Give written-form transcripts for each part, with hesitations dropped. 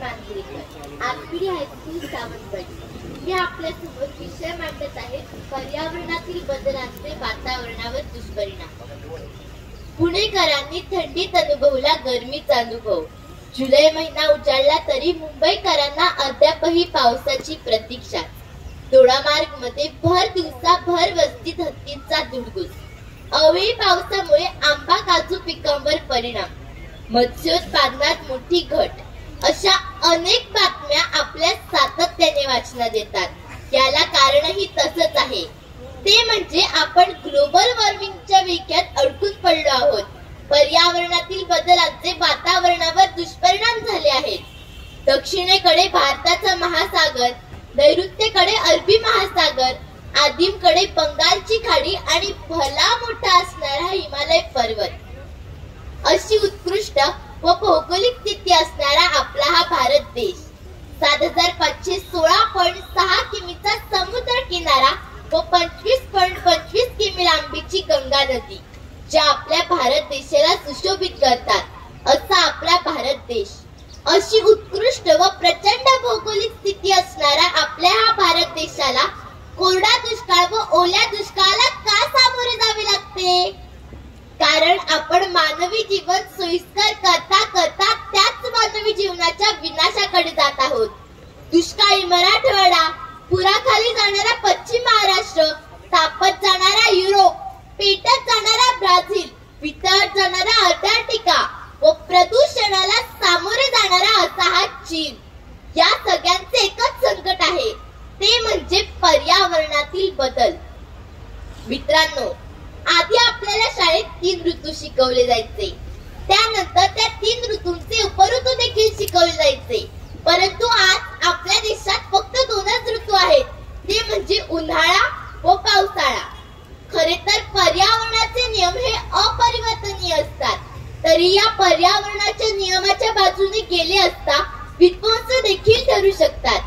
Manjrekar, आगपिढी high school Sawantwadi. मी आपल्या समोर विषय मांडत आहे पर्यावरणातील बदलांचे वातावरणावर दुष्परिणाम। पुणेकरांनी थंडीत अनुभवला गरमीचा अनुभव। जुलै महिना उजाडला तरी मुंबईकरांना अद्यापही पावसाची प्रतीक्षा। दोडामार्ग मध्ये भर दिवसा भर वस्तीत हत्तींचा धुडगूस। अवेळी पावसामुळे आंबा काजू पिकांवर परिणाम, मत्स्योत्पादनात मोठी घट, अशा अनेक बातम्या आपल्या सातत्याने वाचण्यात येतात। याला कारणही तसंच आहे, ते म्हणजे आपण ग्लोबल वॉर्मिंगच्या विळख्यात अडकून पडलो आहोत। पर्यावरणातील बदलांचे वातावरणावर दुष्परिणाम झाले आहेत। दक्षिणेकडे भारताचा महासागर, नैऋत्येकडे अरबी महासागर, आदिमकडे बंगालची खाडी आणि भला मोठा असणारा हिमालय पर्वत, अशी उत्कृष्ट व भौगोलिक स्थिती असणारा आपला हा भारत देश। 7516.6 किमीचा समुद्र किनारा व 25.25 किमी लांबीची गंगा नदी, ज्या आपल्या भारत देशाला सुशोभित करतात, असा आपला भारत देश। अशी उत्कृष्ट व प्रचंड भौगोलिक स्थिती असणारा आपल्या हा भारत देशाला कोरडा दुष्काळ व ओल्या दुष्काळाला का सामोरे जावे लागते? कारण आपण मानवी जीवन सोयीस्कर करता करता त्याच मानवी जीवनाच्या विनाशाकडे जात आहोत। दुष्काळी मराठवाडा, पुराखाली जाणारा पश्चिम महाराष्ट्र, तापत जाणारा युरोप, पेटत जाणारा ब्राझील, वितळत जाणारा अंटार्क्टिका व प्रदूषणाला सामोरे जाणारा असा हा चीन, या सगळ्यांचे एकच संकट आहे, ते म्हणजे पर्यावरणातील बदल। मित्रांनो, आधी आपल्याला शाळेत 3 ऋतू शिकवले जायचे, त्यानंतर त्या 3 ऋतूंचे उपऋतू देखील शिकवले जायचे। परंतु आज आपल्या देशात फक्त 2च ऋतू आहेत, ते म्हणजे उन्हाळा व पावसाळा। खरे तर पर्यावरणाचे नियम हे अपरिवर्तनीय असतात, तरी या पर्यावरणाच्या नियमाच्या बाजूने गेले असता विध्वंस देखील ठरू शकतात।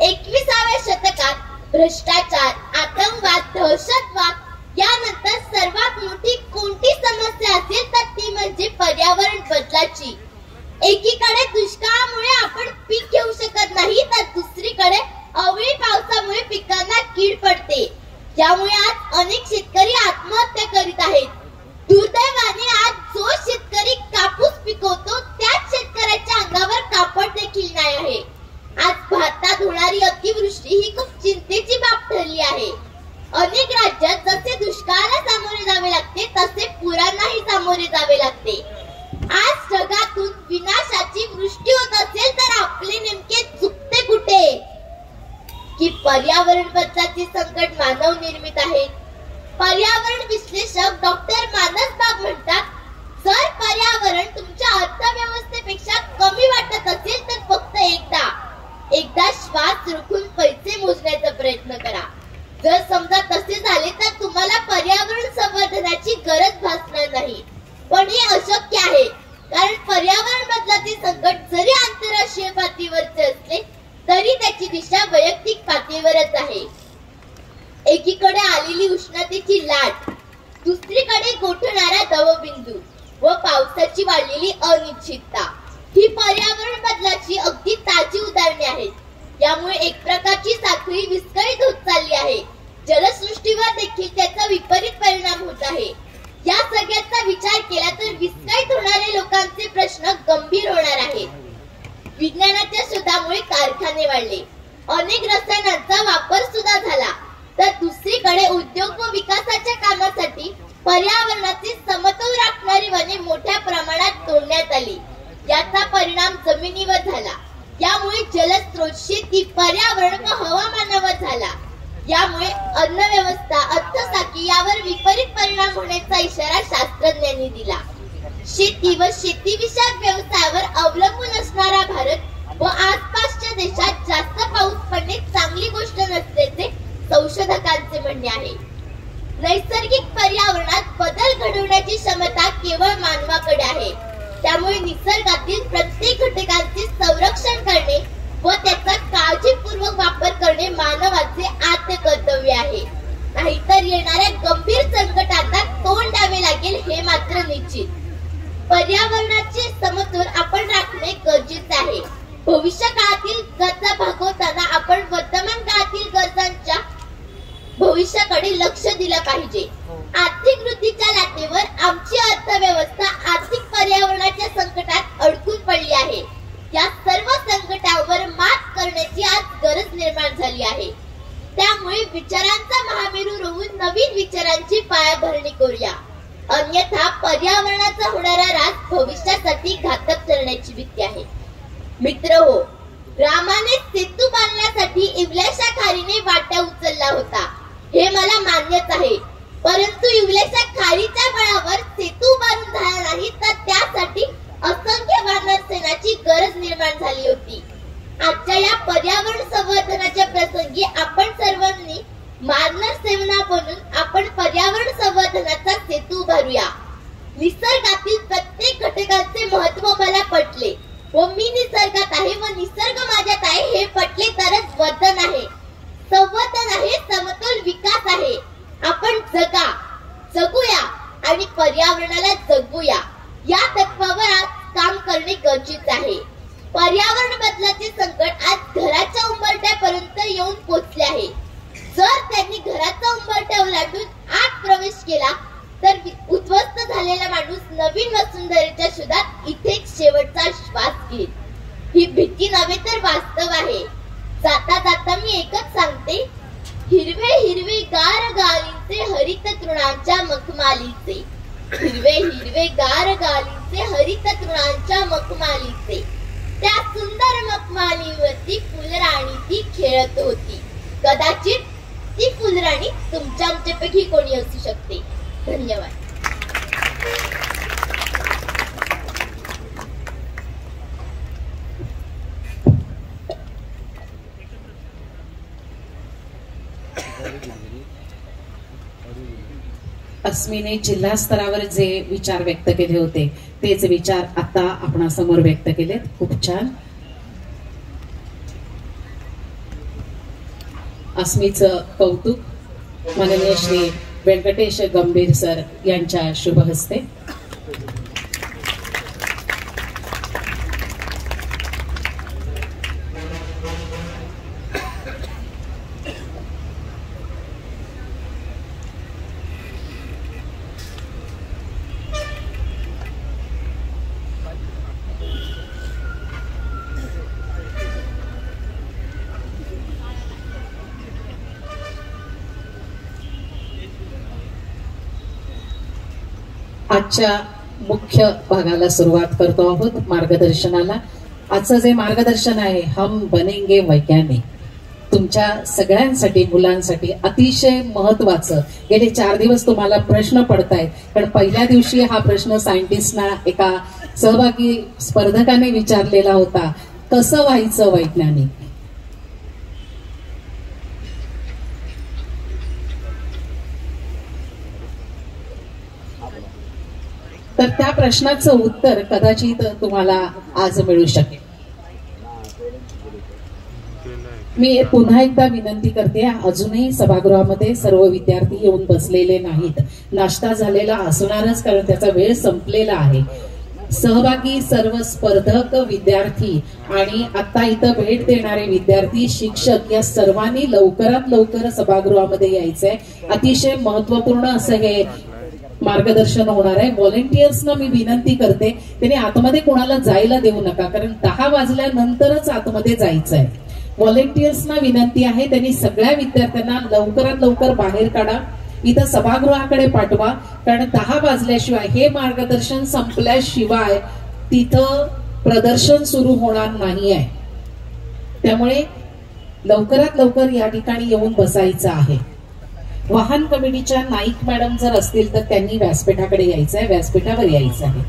21व्या शतकात भ्रष्टाचार, आतंकवाद, दहशतवाद यानंतर सर्वात मोठी कोणती समस्या असेल तर ती म्हणजे पर्यावरण बदलाची। एकीकडे दुष्काळामुळे आपण पीक घेऊ शकत नाही, तर दुसरीकडे अवेळी पावसामुळे पिकांना कीड पडते, यामुळे आज अनेक शेतकरी आत्महत्या करीत आहेत। दुर्दैवाने आज जो शेतकरी कापूस पिकवतो त्याच शेतकऱ्याच्या अंगावर कापड देखील नाही आहे। आज भारतात होणारी अतिवृष्टी ही खूप चिंतेची बाब ठरली आहे। अनेक राज्यात जसे दुष्काळाला सामोरे जावे लागते, तसे पुरांनाही सामोरे जावे लागते। आज जगातून विनाशाची वृष्टी होत असेल तर आपले नेमके चुकते कुठे? की पर्यावरण बदलाचे संकट मानव निर्मित आहे? पर्यावरण विश्लेषक डॉक्टर मानस बाग म्हणतात, जर पर्यावरण तुमच्या अर्थव्यवस्थेपेक्षा कमी वाटत असेल तर फक्त एकदा श्वास रोखून पैसे मोजण्याचा प्रयत्न करा। जर समजा तसे झाले तर तुम्हाला पर्यावरण संवर्धनाची गरज भासणार नाही। पण हे अशक्य आहे, कारण पर्यावरण बदलाचे संकट जरी आंतरराष्ट्रीय पातळीवरचे असले तरी त्याची दिशा वैयक्तिक पातळीवरच आहे। एकीकडे आलेली उष्णतेची लाट, दुसरीकडे गोठणारा दवबिंदू व पावसाची वाढलेली अनिश्चितता, ही पर्यावरण बदलाची अगदी ताजी उदाहरणे आहेत। यामुळे एक प्रकारची साखळी विस्कळीत होत चालली आहे। जलसृष्टीवर देखील त्याचा विपरीत परिणाम होत आहे। या सगळ्याचा विचार केला तर विस्कळीत होणारे लोकांचे प्रश्न गंभीर होणार आहेत। विज्ञानाच्या शोधामुळे कारखाने वाढले, अनेक रसायनांचा वापर सुद्धा झाला, तर दुसरीकडे उद्योग व विकासाच्या कामासाठी पर्यावरणाचे समतोल राखणारी वने मोठ्या प्रमाणात तोडण्यात आली। याचा परिणाम जमिनीवर झाला, यामुळे जलस्रोत, शेती, पर्यावरण व हवामानावर झाला। यामुळे अन्न व्यवस्था, अर्थसाखळी यावर विपरीत परिणाम होण्याचा इशारा शास्त्रज्ञांनी दिला। शेती व शेतीविषयक व्यवसायावर अवलंबून असणारा भारत व आसपासच्या देशात जास्त पाऊस पडणे चांगली गोष्ट नसल्याचे संशोधकांचे म्हणणे आहे। नैसर्गिक पर्यावरणात बदल घडवण्याची क्षमता केवळ मानवाकडे आहे, त्यामुळे निसर्गातील प्रत्येक घटकांचे संरक्षण करणे व त्याचा काळजीपूर्वक वापर करणे मानवाचे आद्य कर्तव्य आहे। नाहीतर येणाऱ्या गंभीर संकटांना तोंड द्यावे लागेल, हे मात्र निश्चित। पर्यावरणाचे समतोल आपण राखणे गरजेचे आहे। भविष्य काळातील गरजा भागवताना आपण वर्तमान काळातील गरजांच्या भविष्याकडे लक्ष दिलं पाहिजे. आर्थिक वृद्धीच्या लाटेवर आमची अर्थव्यवस्था आर्थिक पर्यावरणाच्या संकटात अडकून पडली आहे. या सर्व संकटावर मात करण्याची आज गरज निर्माण झाली आहे. त्यामुळे विचारांचा महामेरू रोवून नवीन विचारांची पायाभरणी करूया. अन्यथा पर्यावरणाचा होणारा ऱ्हास भविष्यासाठी घातक ठरण्याची भीती आहे. मित्र हो, रामाने सेतू बांधण्यासाठी इवल्याशा खारीने वाटा उचलला होता, हे मला मान्यच आहे. परंतु इवल्याशा खारीच्या बळावर सेतू बांधून झाला नाही, तर त्यासाठी असंख्य वानर सेनाची गरज निर्माण झाली होती. आजच्या या पर्यावरण संवर्धनाच्या प्रसंगी आपण सर्वांनी वानर सेना बनून आपण पर्यावरण संवर्धनाचा सेतू उभारूया. निसर्गातील प्रत्येक घटकाचे महत्व मला पटले व मी निसर्गात आहे व निसर्ग माझ्यात आहे हे पटले तरच वर्धन आहे, संवर्धन आहे, समतोल विकास आहे. आपण जगूया आणि पर्यावरणाला जगवूया या तत्वावर आज काम करणे गरजेचे आहे. पर्यावरण बदलाचे संकट आज घराच्या उंबरठ्यापर्यंत येऊन पोहोचले आहे. जर त्यांनी घराचा उंबरठा ओलांडून आत प्रवेश केला तर उद्ध्वस्त झालेला माणूस नवीन वसुंधरेच्या शोधात इथेच शेवटचा श्वास घेईल. ही भीती नव्हे तर वास्तव आहे. जाता जाता मी एकच सांगते, हिरवे हिरवे गार गालीचे हरित तृणांच्या मखमालीचे, हिरवे हिरवे गार गालीचे हरित तृणांच्या मखमालीचे, त्या सुंदर मखमालीवरती फुलराणी ती खेळत होती. कदाचित ती फुलराणी तुमच्या आमच्यापैकी कोणी असू शकते. धन्यवाद. अस्मीने जिल्हा स्तरावर जे विचार व्यक्त केले होते तेच विचार आता आपणासमोर व्यक्त केलेत. खूप छान. अस्मीचं कौतुक माननीय श्री व्यंकटेश गंभीर सर यांच्या शुभ हस्ते. आजच्या मुख्य भागाला सुरुवात करतो आहोत, मार्गदर्शनाला. आजचं जे मार्गदर्शन आहे, हम बनेंगे वैज्ञानिक, तुमच्या सगळ्यांसाठी, मुलांसाठी अतिशय महत्वाचं. गेले 4 दिवस तुम्हाला प्रश्न पडतायत, पण पहिल्या दिवशी हा प्रश्न सायंटिस्टना एका सहभागी स्पर्धकाने विचारलेला होता, कसं व्हायचं वैज्ञानिक. तर त्या प्रश्नाचं उत्तर कदाचित तुम्हाला आज मिळू शकेल. मी पुन्हा एकदा विनंती करते, अजूनही सभागृहामध्ये सर्व विद्यार्थी येऊन बसलेले नाहीत. नाश्ता झालेला असणारच, कारण त्याचा वेळ संपलेला आहे. सहभागी सर्व स्पर्धक, विद्यार्थी आणि आता इथं भेट देणारे विद्यार्थी, शिक्षक या सर्वांनी लवकरात लवकर सभागृहामध्ये यायचंय. अतिशय महत्वपूर्ण असं हे मार्गदर्शन होणार आहे. व्हॉलेंटियर्सना मी विनंती करते, त्यांनी आतमध्ये कोणाला जायला देऊ नका, कारण 10 वाजल्यानंतरच आतमध्ये जायचं आहे. व्हॉलेंटियर्सना विनंती आहे, त्यांनी सगळ्या विद्यार्थ्यांना लवकरात लवकर बाहेर काढा, इथं सभागृहाकडे पाठवा, कारण 10 वाजल्याशिवाय, हे मार्गदर्शन संपल्याशिवाय तिथं प्रदर्शन सुरू होणार नाही आहे. त्यामुळे लवकरात लवकर या ठिकाणी येऊन बसायचं आहे. वाहन कमिटीच्या नाईक मॅडम जर असतील तर त्यांनी व्यासपीठाकडे यायचं आहे, व्यासपीठावर यायचं आहे.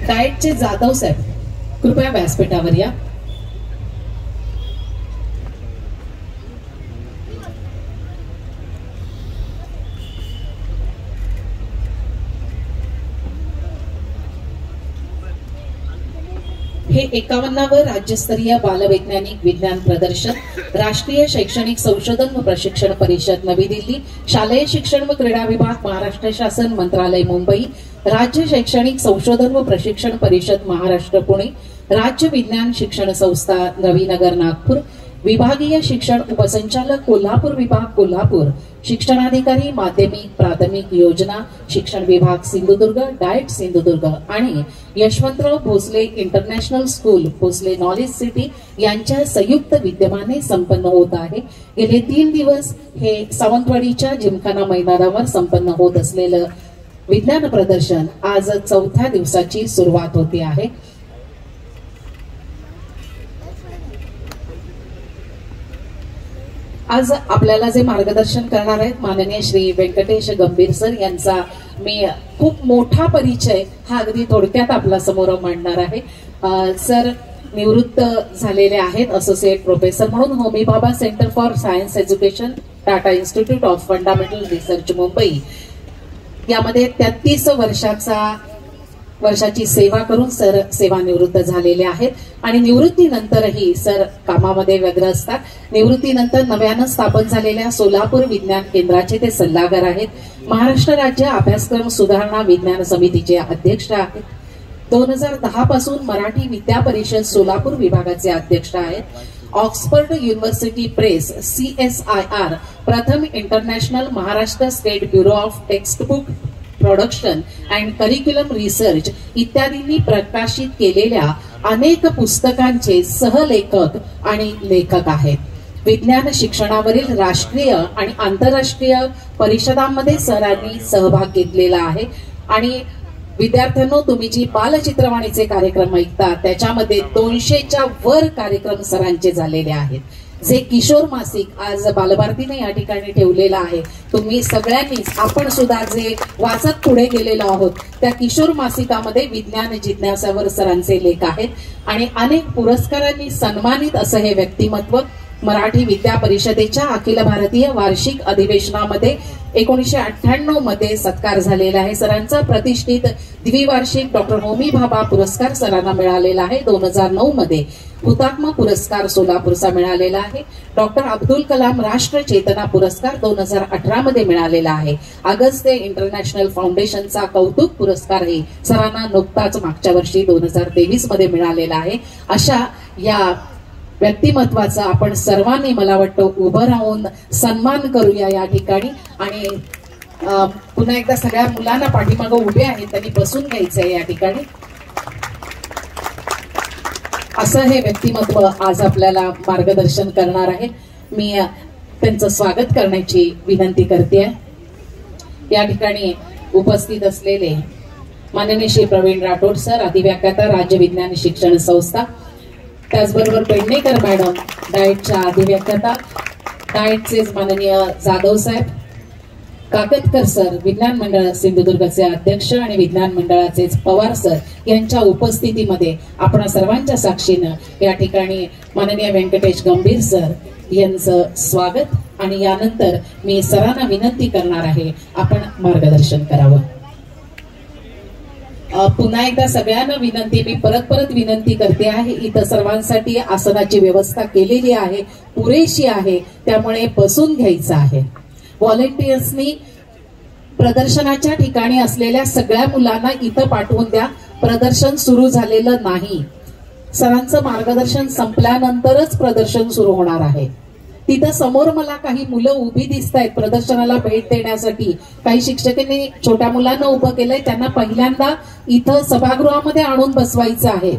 डाएटचे जाधव साहेब कृपया व्यासपीठावर या. हे 51वे राज्यस्तरीय बालवैज्ञानिक विज्ञान प्रदर्शन राष्ट्रीय शैक्षणिक संशोधन व प्रशिक्षण परिषद नवी दिल्ली, शालेय शिक्षण व क्रीडा विभाग महाराष्ट्र शासन मंत्रालय मुंबई, राज्य शैक्षणिक संशोधन व प्रशिक्षण परिषद महाराष्ट्र पुणे, राज्य विज्ञान शिक्षण संस्था नवीनगर नागपूर, विभागीय शिक्षण उपसंचालक कोल्हापूर विभाग कोल्हापूर, शिक्षणाधिकारी माध्यमिक प्राथमिक योजना शिक्षण विभाग सिंधुदुर्ग डाएट सिंधुदुर्ग आणि Yashwantrao Bhosale international school Bhosale knowledge city यांच्या संयुक्त विद्यमाने संपन्न होत आहे. गेले 3 दिवस हे सावंतवाडीच्या जिमखाना मैदानावर संपन्न होत असलेलं विज्ञान प्रदर्शन आज 4थ्या दिवसाची सुरुवात होते आहे. आज आपल्याला जे मार्गदर्शन करणार आहेत माननीय श्री व्यंकटेश गंभीर सर यांचा मी खूप मोठा परिचय हा अगदी थोडक्यात आपल्या समोर मांडणार आहे. सर निवृत्त झालेले आहेत असोसिएट प्रोफेसर म्हणून Homi Bhabha centre for science education Tata institute of fundamental research Mumbai यामध्ये 33 वर्षाची सेवा करून सर सेवानिवृत्त झालेले आहेत आणि निवृत्तीनंतरही सर कामामध्ये व्यग्र असतात. निवृत्तीनंतर नव्यानं स्थापन झालेल्या सोलापूर विज्ञान केंद्राचे ते सल्लागार आहेत. महाराष्ट्र राज्य अभ्यासक्रम सुधारणा विज्ञान समितीचे अध्यक्ष आहेत. 2010 पासून मराठी विद्या परिषद सोलापूर विभागाचे अध्यक्ष आहेत. ऑक्सफर्ड युनिव्हर्सिटी प्रेस CSIR प्रथम international Maharashtra state bureau of textbook production and curriculum research इत्यादींनी प्रकाशित केलेल्या अनेक पुस्तकांचे सहलेखक आणि लेखक आहेत. विज्ञान शिक्षणावरील राष्ट्रीय आणि आंतरराष्ट्रीय परिषदांमध्ये सरांनी सहभाग घेतलेला आहे आणि विद्यार्थ्यांनो तुम्ही जी बालचित्रवाणीचे कार्यक्रम ऐकता त्याच्यामध्ये 200च्या वर कार्यक्रम सरांचे झालेले आहेत. जे किशोर मासिक आज बालभारतीने या ठिकाणी ठेवलेलं आहे. तुम्ही सगळ्यांनीच आपण सुद्धा जे वाचत पुढे गेलेलो आहोत त्या किशोर मासिकामध्ये विज्ञान जिज्ञासावर सरांचे लेख आहेत आणि अनेक पुरस्कारांनी सन्मानित असं हे व्यक्तिमत्व मराठी विद्या परिषदेच्या अखिल भारतीय वार्षिक अधिवेशनामध्ये 1998 मध्ये सत्कार झालेला आहे. सरांचा प्रतिष्ठित द्विवार्षिक डॉक्टर होमी भाभा पुरस्कार सरांना मिळालेला आहे. 2009 मध्ये हुतात्मा पुरस्कार सोलापूरचा मिळालेला आहे. डॉक्टर अब्दुल कलाम राष्ट्र चेतना पुरस्कार 2018 मध्ये मिळालेला आहे. अगस्ते इंटरनॅशनल फाउंडेशनचा कौतुक पुरस्कारही सरांना नुकताच मागच्या वर्षी 2023 मध्ये मिळालेला आहे. अशा या व्यक्तिमत्वाचा आपण सर्वांनी मला वाटतं उभं राहून सन्मान करूया या ठिकाणी आणि पुन्हा एकदा सगळ्या मुलांना पाठीमागं उभे आहेत त्यांनी बसून घ्यायचंय या ठिकाणी. असं हे व्यक्तिमत्व आज आपल्याला मार्गदर्शन करणार आहे. मी त्यांचं स्वागत करण्याची विनंती करते. या ठिकाणी उपस्थित असलेले माननीय श्री प्रवीण राठोड सर अधिव्याख्याता राज्य विज्ञान शिक्षण संस्था, त्याचबरोबर पेडणेकर मॅडम डाएटच्या अधिव्याख्याता, डाएटचे माननीय जाधव साहेब, काकतकर सर विज्ञान मंडळ सिंधुदुर्गचे अध्यक्ष आणि विज्ञान मंडळाचे पवार सर यांच्या उपस्थितीमध्ये आपण सर्वांच्या साक्षीनं या ठिकाणी माननीय व्यंकटेश गंभीर सर यांचं स्वागत आणि यानंतर मी सरांना विनंती करणार आहे आपण मार्गदर्शन करावं. पुन्हा एकदा सगळ्यांना विनंती, मी परत विनंती करते आहे. इथं सर्वांसाठी आसनाची व्यवस्था केलेली आहे, पुरेशी आहे, त्यामुळे बसून घ्यायचं आहे. व्हॉलेंटियर्सनी प्रदर्शनाच्या ठिकाणी असलेल्या सगळ्या मुलांना इथं पाठवून द्या. प्रदर्शन सुरू झालेलं नाही. सरांचं मार्गदर्शन संपल्यानंतरच प्रदर्शन सुरू होणार आहे. तिथं समोर मला काही मुलं उभी दिसत आहेत प्रदर्शनाला भेट देण्यासाठी. काही शिक्षकांनी छोट्या मुलांना उभं केलंय, त्यांना पहिल्यांदा इथं सभागृहामध्ये आणून बसवायचं आहे.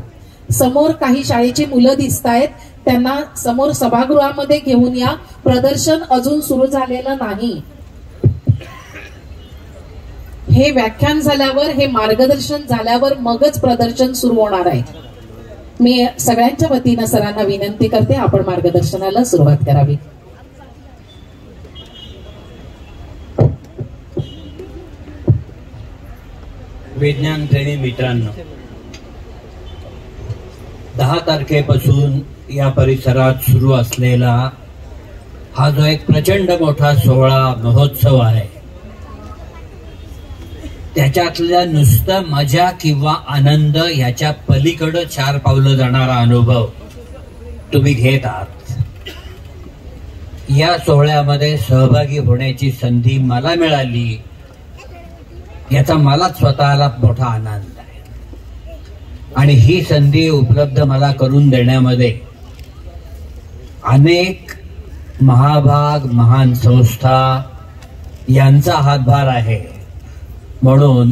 समोर काही शाळेची मुलं दिसत आहेत, त्यांना समोर सभागृहामध्ये घेऊन या. प्रदर्शन अजून सुरू झालेलं नाही. हे व्याख्यान झाल्यावर, हे मार्गदर्शन झाल्यावर मगच प्रदर्शन सुरू होणार आहे. मी सगळ्यांच्या वतीनं सरांना विनंती करते आपण मार्गदर्शनाला सुरुवात करावी. विज्ञान प्रेमी मित्रांनो, 10 तारखेपासून या परिसरात सुरू असलेला हा जो एक प्रचंड मोठा सोहळा महोत्सव आहे, त्याच्यातल्या नुसतं मजा किंवा आनंद याच्या पलीकडे 4 पावलं जाणारा अनुभव तुम्ही घेत आहात. या सोहळ्यामध्ये सहभागी होण्याची संधी मला मिळाली याचा मला स्वतःला मोठा आनंद आहे. आणि ही संधी उपलब्ध मला करून देण्यामध्ये अनेक महाभाग महान संस्था यांचा हातभार आहे. म्हणून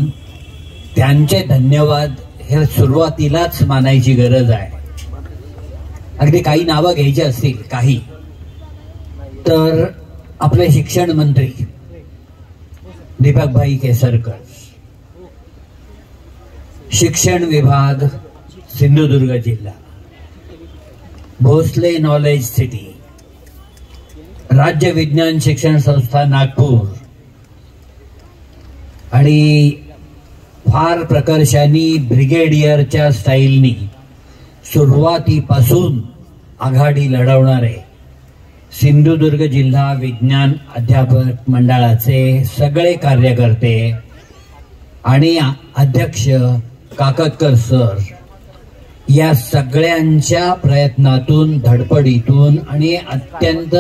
त्यांचे धन्यवाद हे सुरुवातीलाच मानायची गरज आहे. अगदी काही नावं घ्यायची असतील काही तर आपले शिक्षण मंत्री दीपकभाई केसरकर, शिक्षण विभाग सिंधुदुर्ग जिल्हा, भोसले नॉलेज सिटी, राज्य विज्ञान शिक्षण संस्था नागपूर आणि फार प्रकर्षाने ब्रिगेडियरच्या स्टाईलनी सुरुवातीपासून आघाडी लढवणारे सिंधुदुर्ग जिल्हा विज्ञान अध्यापक मंडळाचे सगळे कार्यकर्ते आणि अध्यक्ष काकतकर सर या सगळ्यांच्या प्रयत्नातून धडपडीतून आणि अत्यंत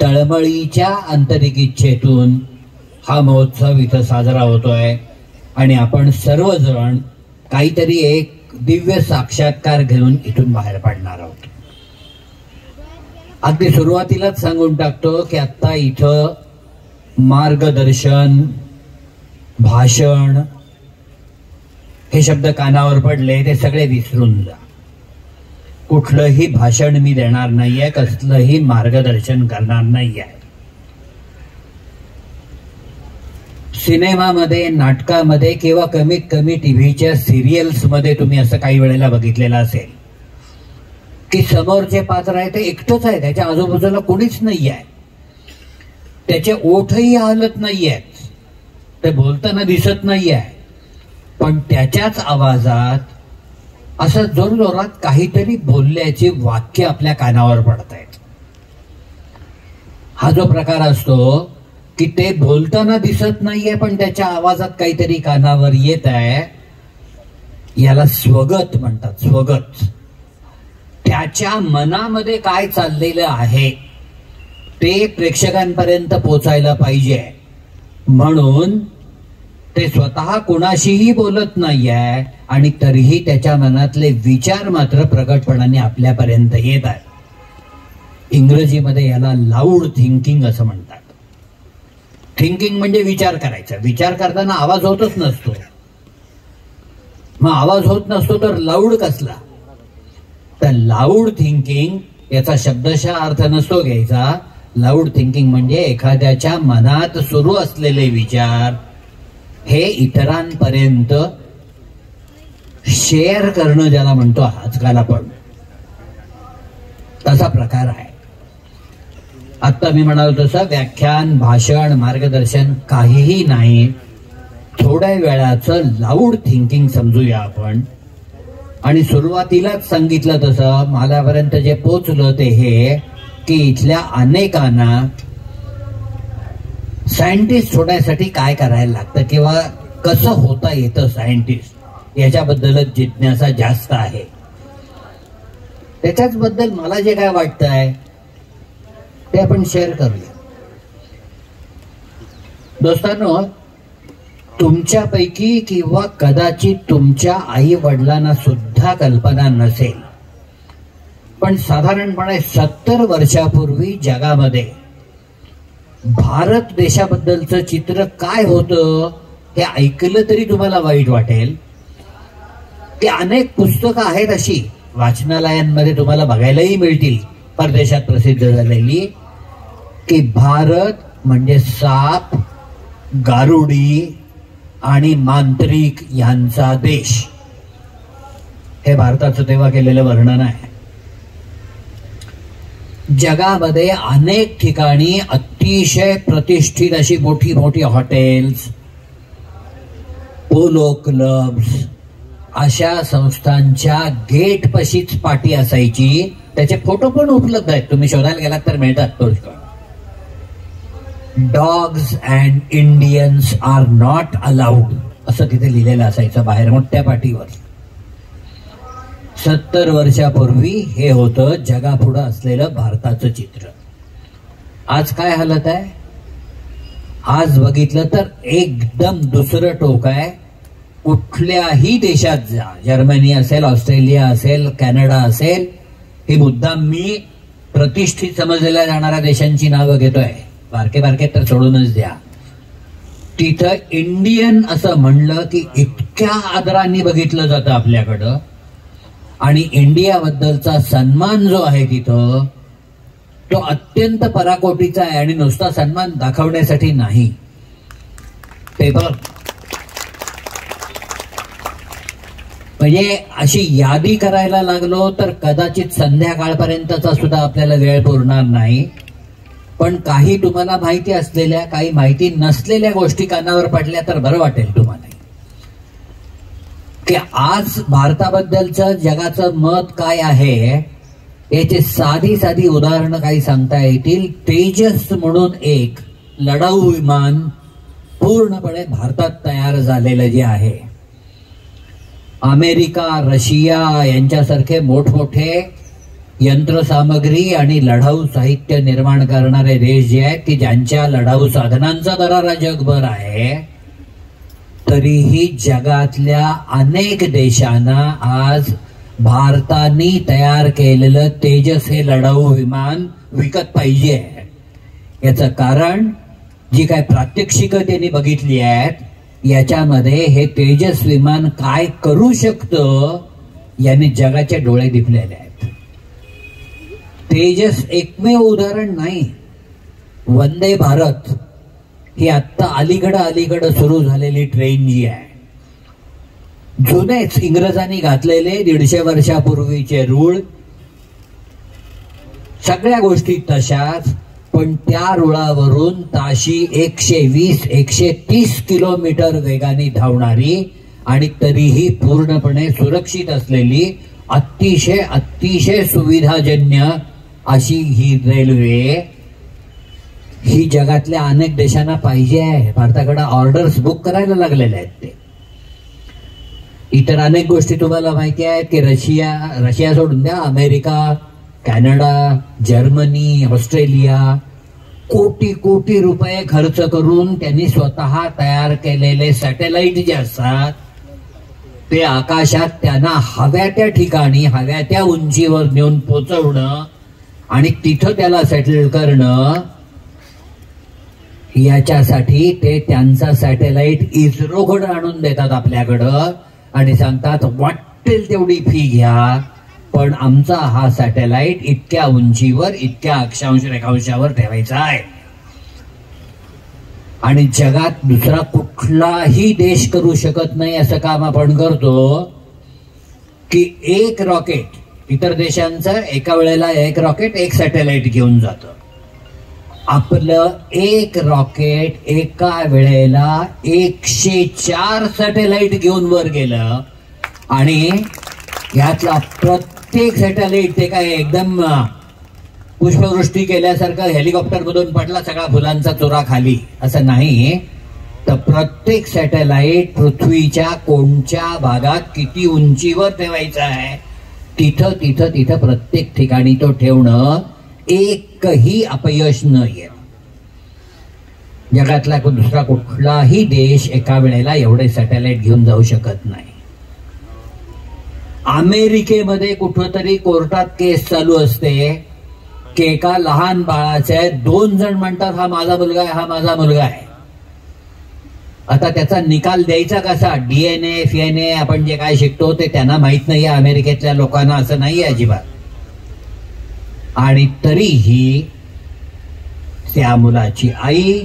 तळमळीच्या आंतरिक इच्छेतून हा महोत्सव इथं साजरा होतोय. आणि आपण सर्वजण काहीतरी एक दिव्य साक्षात्कार घेऊन इथून बाहेर पडणार आहोत. अगदी सुरुवातीलाच सांगून टाकतो की आता इथं मार्गदर्शन, भाषण हे शब्द कानावर पडले ते सगळे विसरून जा. कुठलंही भाषण मी देणार नाहीये, कसलंही मार्गदर्शन करणार नाहीये. सिनेमामध्ये, नाटकामध्ये किंवा कमीत कमी टीव्हीच्या सिरियल्स मध्ये तुम्ही असं काही वेळेला बघितलेलं असेल की समोरचे पात्र आहे ते एकटंच आहे, त्याच्या आजूबाजूला कोणीच नाही आहे, त्याचे ओठही हलत नाहीयेत, ते बोलताना दिसत नाही आहे, पण त्याच्याच आवाजात असं जोरजोरात काहीतरी बोलल्याची वाक्य आपल्या कानावर पडत आहेत. हा जो प्रकार असतो की ते बोलताना दिसत नाहीये पण त्याच्या आवाजात काहीतरी कानावर येत आहे, याला स्वगत म्हणतात. स्वगत. त्याच्या मनामध्ये काय चाललेलं आहे ते प्रेक्षकांपर्यंत पोचायला पाहिजे, म्हणून ते स्वतः कोणाशीही बोलत नाहीये आणि तरीही त्याच्या मनातले विचार मात्र प्रकटपणाने आपल्यापर्यंत येत आहेत. इंग्रजीमध्ये याला लाऊड थिंकिंग असं म्हणतात. थिंकिंग म्हणजे विचार करायचा. विचार करताना आवाज होतच नसतो, मग आवाज होत नसतो तर लाऊड कसला? तर लाऊड थिंकिंग याचा शब्दशः अर्थ नसतो घ्यायचा. लाऊड थिंकिंग म्हणजे एखाद्याच्या मनात सुरू असलेले विचार हे इतरांपर्यंत शेअर करणं ज्याला म्हणतो आजकाल आपण, तसा प्रकार आहे. आता मी म्हणालो तसं व्याख्यान, भाषण, मार्गदर्शन काहीही नाही. थोड्या वेळाचं लाऊड थिंकिंग समजूया आपण. आणि सुरुवातीलाच सांगितलं तसं मलापर्यंत जे पोचलं ते हे की इथल्या अनेकांना सायंटिस्ट होण्यासाठी काय करायला लागतं किंवा कसं होता येतं सायंटिस्ट याच्याबद्दलच जिज्ञासा जास्त आहे. त्याच्याच बद्दल मला जे काय वाटतंय ते आपण शेअर करूया. दोस्तांनो, तुमच्यापैकी किंवा कदाचित तुमच्या आई वडिलांना सुद्धा कल्पना नसेल, पण साधारणपणे 70 वर्षापूर्वी जगामध्ये भारत देशाबद्दलचं चित्र काय होतं हे ऐकलं तरी तुम्हाला वाईट वाटेल की अनेक पुस्तकं आहेत अशी वाचनालयांमध्ये तुम्हाला बघायलाही मिळतील परदेशात प्रसिद्ध झालेली, की भारत म्हणजे साप, गारुडी आणि मांत्रिक यांचा देश. हे भारताचं तेव्हा केलेलं वर्णन आहे. जगामध्ये अनेक ठिकाणी अतिशय प्रतिष्ठित अशी मोठी मोठी हॉटेल्स, पोलो क्लब्स अशा संस्थांच्या गेट पशीच पार्टी असायची. त्याचे फोटो पण उपलब्ध आहेत, तुम्ही शोधायला गेलात तर मिळतात. Dogs and Indians are not allowed असं तिथे लिहिलेलं असायचं बाहेर मोठ्या पाटीवर. 70 वर्षापूर्वी हे होतं जगापुढं असलेलं भारताचं चित्र. आज काय हालत आहे? आज बघितलं तर एकदम दुसरं टोक आहे. कुठल्याही देशात जा, जर्मनी असेल, ऑस्ट्रेलिया असेल, कॅनडा असेल, हे मुद्दाम मी प्रतिष्ठित समजलेल्या जाणाऱ्या देशांची नावं घेतोय, बारके बारके तर सोडूनच द्या. तिथं इंडियन असं म्हणलं की इतक्या आदराने बघितलं जातं आपल्याकडं, आणि इंडियाबद्दलचा सन्मान जो आहे तिथं तो अत्यंत पराकोटीचा आहे. आणि नुसता सन्मान दाखवण्यासाठी नाही, पेपर म्हणजे अशी यादी करायला लागलो तर कदाचित संध्याकाळपर्यंतचा सुद्धा आपल्याला वेळ पुरणार नाही. पण काही तुम्हाला माहिती असलेल्या, काही माहिती नसलेल्या गोष्टी कानावर पडल्या तर बरं वाटेल तुम्हाला की आज भारताबद्दलचं जगाचं मत काय आहे. याची साधी साधी उदाहरणं काही सांगता येतील. तेजस म्हणून एक लढाऊ विमान पूर्णपणे भारतात तयार झालेलं जे आहे, अमेरिका, रशिया यांच्यासारखे मोठमोठे यंत्रसामग्री आणि लढाऊ साहित्य निर्माण करणारे देश जे आहेत की ज्यांच्या लढाऊ साधनांचा दरारा जगभर आहे, तरीही जगातल्या अनेक देशांना आज भारताने तयार केलेलं तेजस हे लढाऊ विमान विकत पाहिजे. याचं कारण जी काय प्रात्यक्षिकं त्यांनी बघितली आहेत याच्यामध्ये हे तेजस विमान काय करू शकतं याने जगाचे डोळे दिपलेले आहेत. तेजस एकमेव उदाहरण नाही. वंदे भारत ही आत्ता अलीकडं सुरू झालेली ट्रेन जी आहे, जुनेच इंग्रजांनी घातलेले 150 वर्षापूर्वीचे रूळ, सगळ्या गोष्टी तशाच, पण त्या रुळावरून ताशी 120-130 किलोमीटर वेगाने धावणारी आणि तरीही पूर्णपणे सुरक्षित असलेली अतिशय अतिशय सुविधाजन्य अशी ही रेल्वे ही जगातल्या अनेक देशांना पाहिजे आहे. भारताकडे ऑर्डर्स बुक करायला लागलेल्या आहेत ते. इतर अनेक गोष्टी तुम्हाला माहिती आहेत की रशिया सोडून द्या, अमेरिका, कॅनडा, जर्मनी, ऑस्ट्रेलिया कोटी कोटी रुपये खर्च करून त्यांनी स्वतः तयार केलेले सॅटेलाइट जे असतात ते आकाशात त्यांना हव्या त्या ठिकाणी, हव्या त्या उंचीवर नेऊन पोचवणं आणि तिथं त्याला सेटल करणं, याच्यासाठी ते त्यांचा सॅटेलाइट इस्रोकडे आणून देतात आपल्याकडं आणि सांगतात वाटेल तेवढी फी घ्या, पण आमचा हा सॅटेलाइट इतक्या उंचीवर, इतक्या अक्षांश रेखांशावर ठेवायचा आहे. आणि जगात दुसरा कुठलाही देश करू शकत नाही असं काम आपण करतो की एक रॉकेट, इतर देशांचं एका वेळेला एक रॉकेट एक सॅटेलाइट घेऊन जातं. आपलं एक रॉकेट एका वेळेला 104 सॅटेलाइट घेऊन वर गेलं आणि यातला प्रत्येक सॅटेलाइट ते काय एकदम पुष्पवृष्टी केल्यासारखं हेलिकॉप्टर मधून पडला सगळा फुलांचा चोरा खाली असं नाही. तर प्रत्येक सॅटेलाइट पृथ्वीच्या कोणत्या भागात किती उंचीवर ठेवायचा आहे तिथं तिथं तिथं प्रत्येक ठिकाणी तो ठेवणं एकही अपयश न येत. जगातला दुसरा कुठलाही देश एका वेळेला एवढे सॅटेलाइट घेऊन जाऊ शकत नाही. अमेरिकेमध्ये कुठंतरी कोर्टात केस चालू असते की एका लहान बाळाचे 2 जण म्हणतात हा माझा मुलगा आहे, हा माझा मुलगा आहे. आता त्याचा निकाल द्यायचा कसा? DNA DNA आपण जे काय शिकतो ते त्यांना माहित नाहीये, अमेरिकेतल्या लोकांना असं नाहीये अजिबात. आणि तरीही त्या मुलाची आई,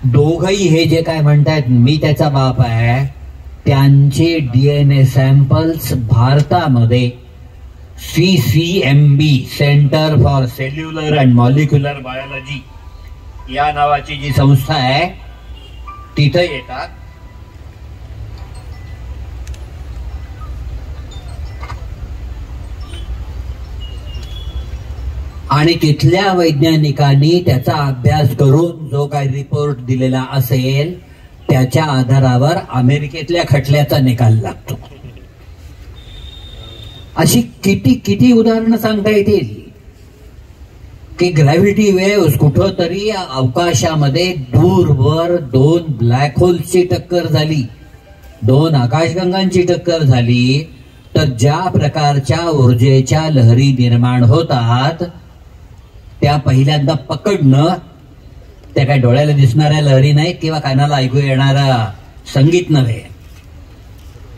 दोघही हे जे काय म्हणतात मी त्याचा बाप आहे, त्यांचे DNA सॅम्पल्स भारतामध्ये CCMB centre for cellular and molecular biology या नावाची जी संस्था आहे तिथं येतात. आणि तिथल्या वैज्ञानिकांनी त्याचा अभ्यास करून जो काही रिपोर्ट दिलेला असेल त्याच्या आधारावर अमेरिकेतल्या खटल्याचा निकाल लागतो. अशी किती किती उदाहरणं सांगता येतील की ग्रॅव्हिटी वेव्ह कुठं तरी अवकाशामध्ये दूरवर 2 ब्लॅक होल्सची टक्कर झाली, 2 आकाशगंगांची टक्कर झाली, तर ज्या प्रकारच्या ऊर्जेच्या लहरी निर्माण होतात त्या पहिल्यांदा पकडणं, त्या काय डोळ्याला दिसणाऱ्या लहरी नाहीत किंवा कानाला ऐकू येणारा संगीत नव्हे,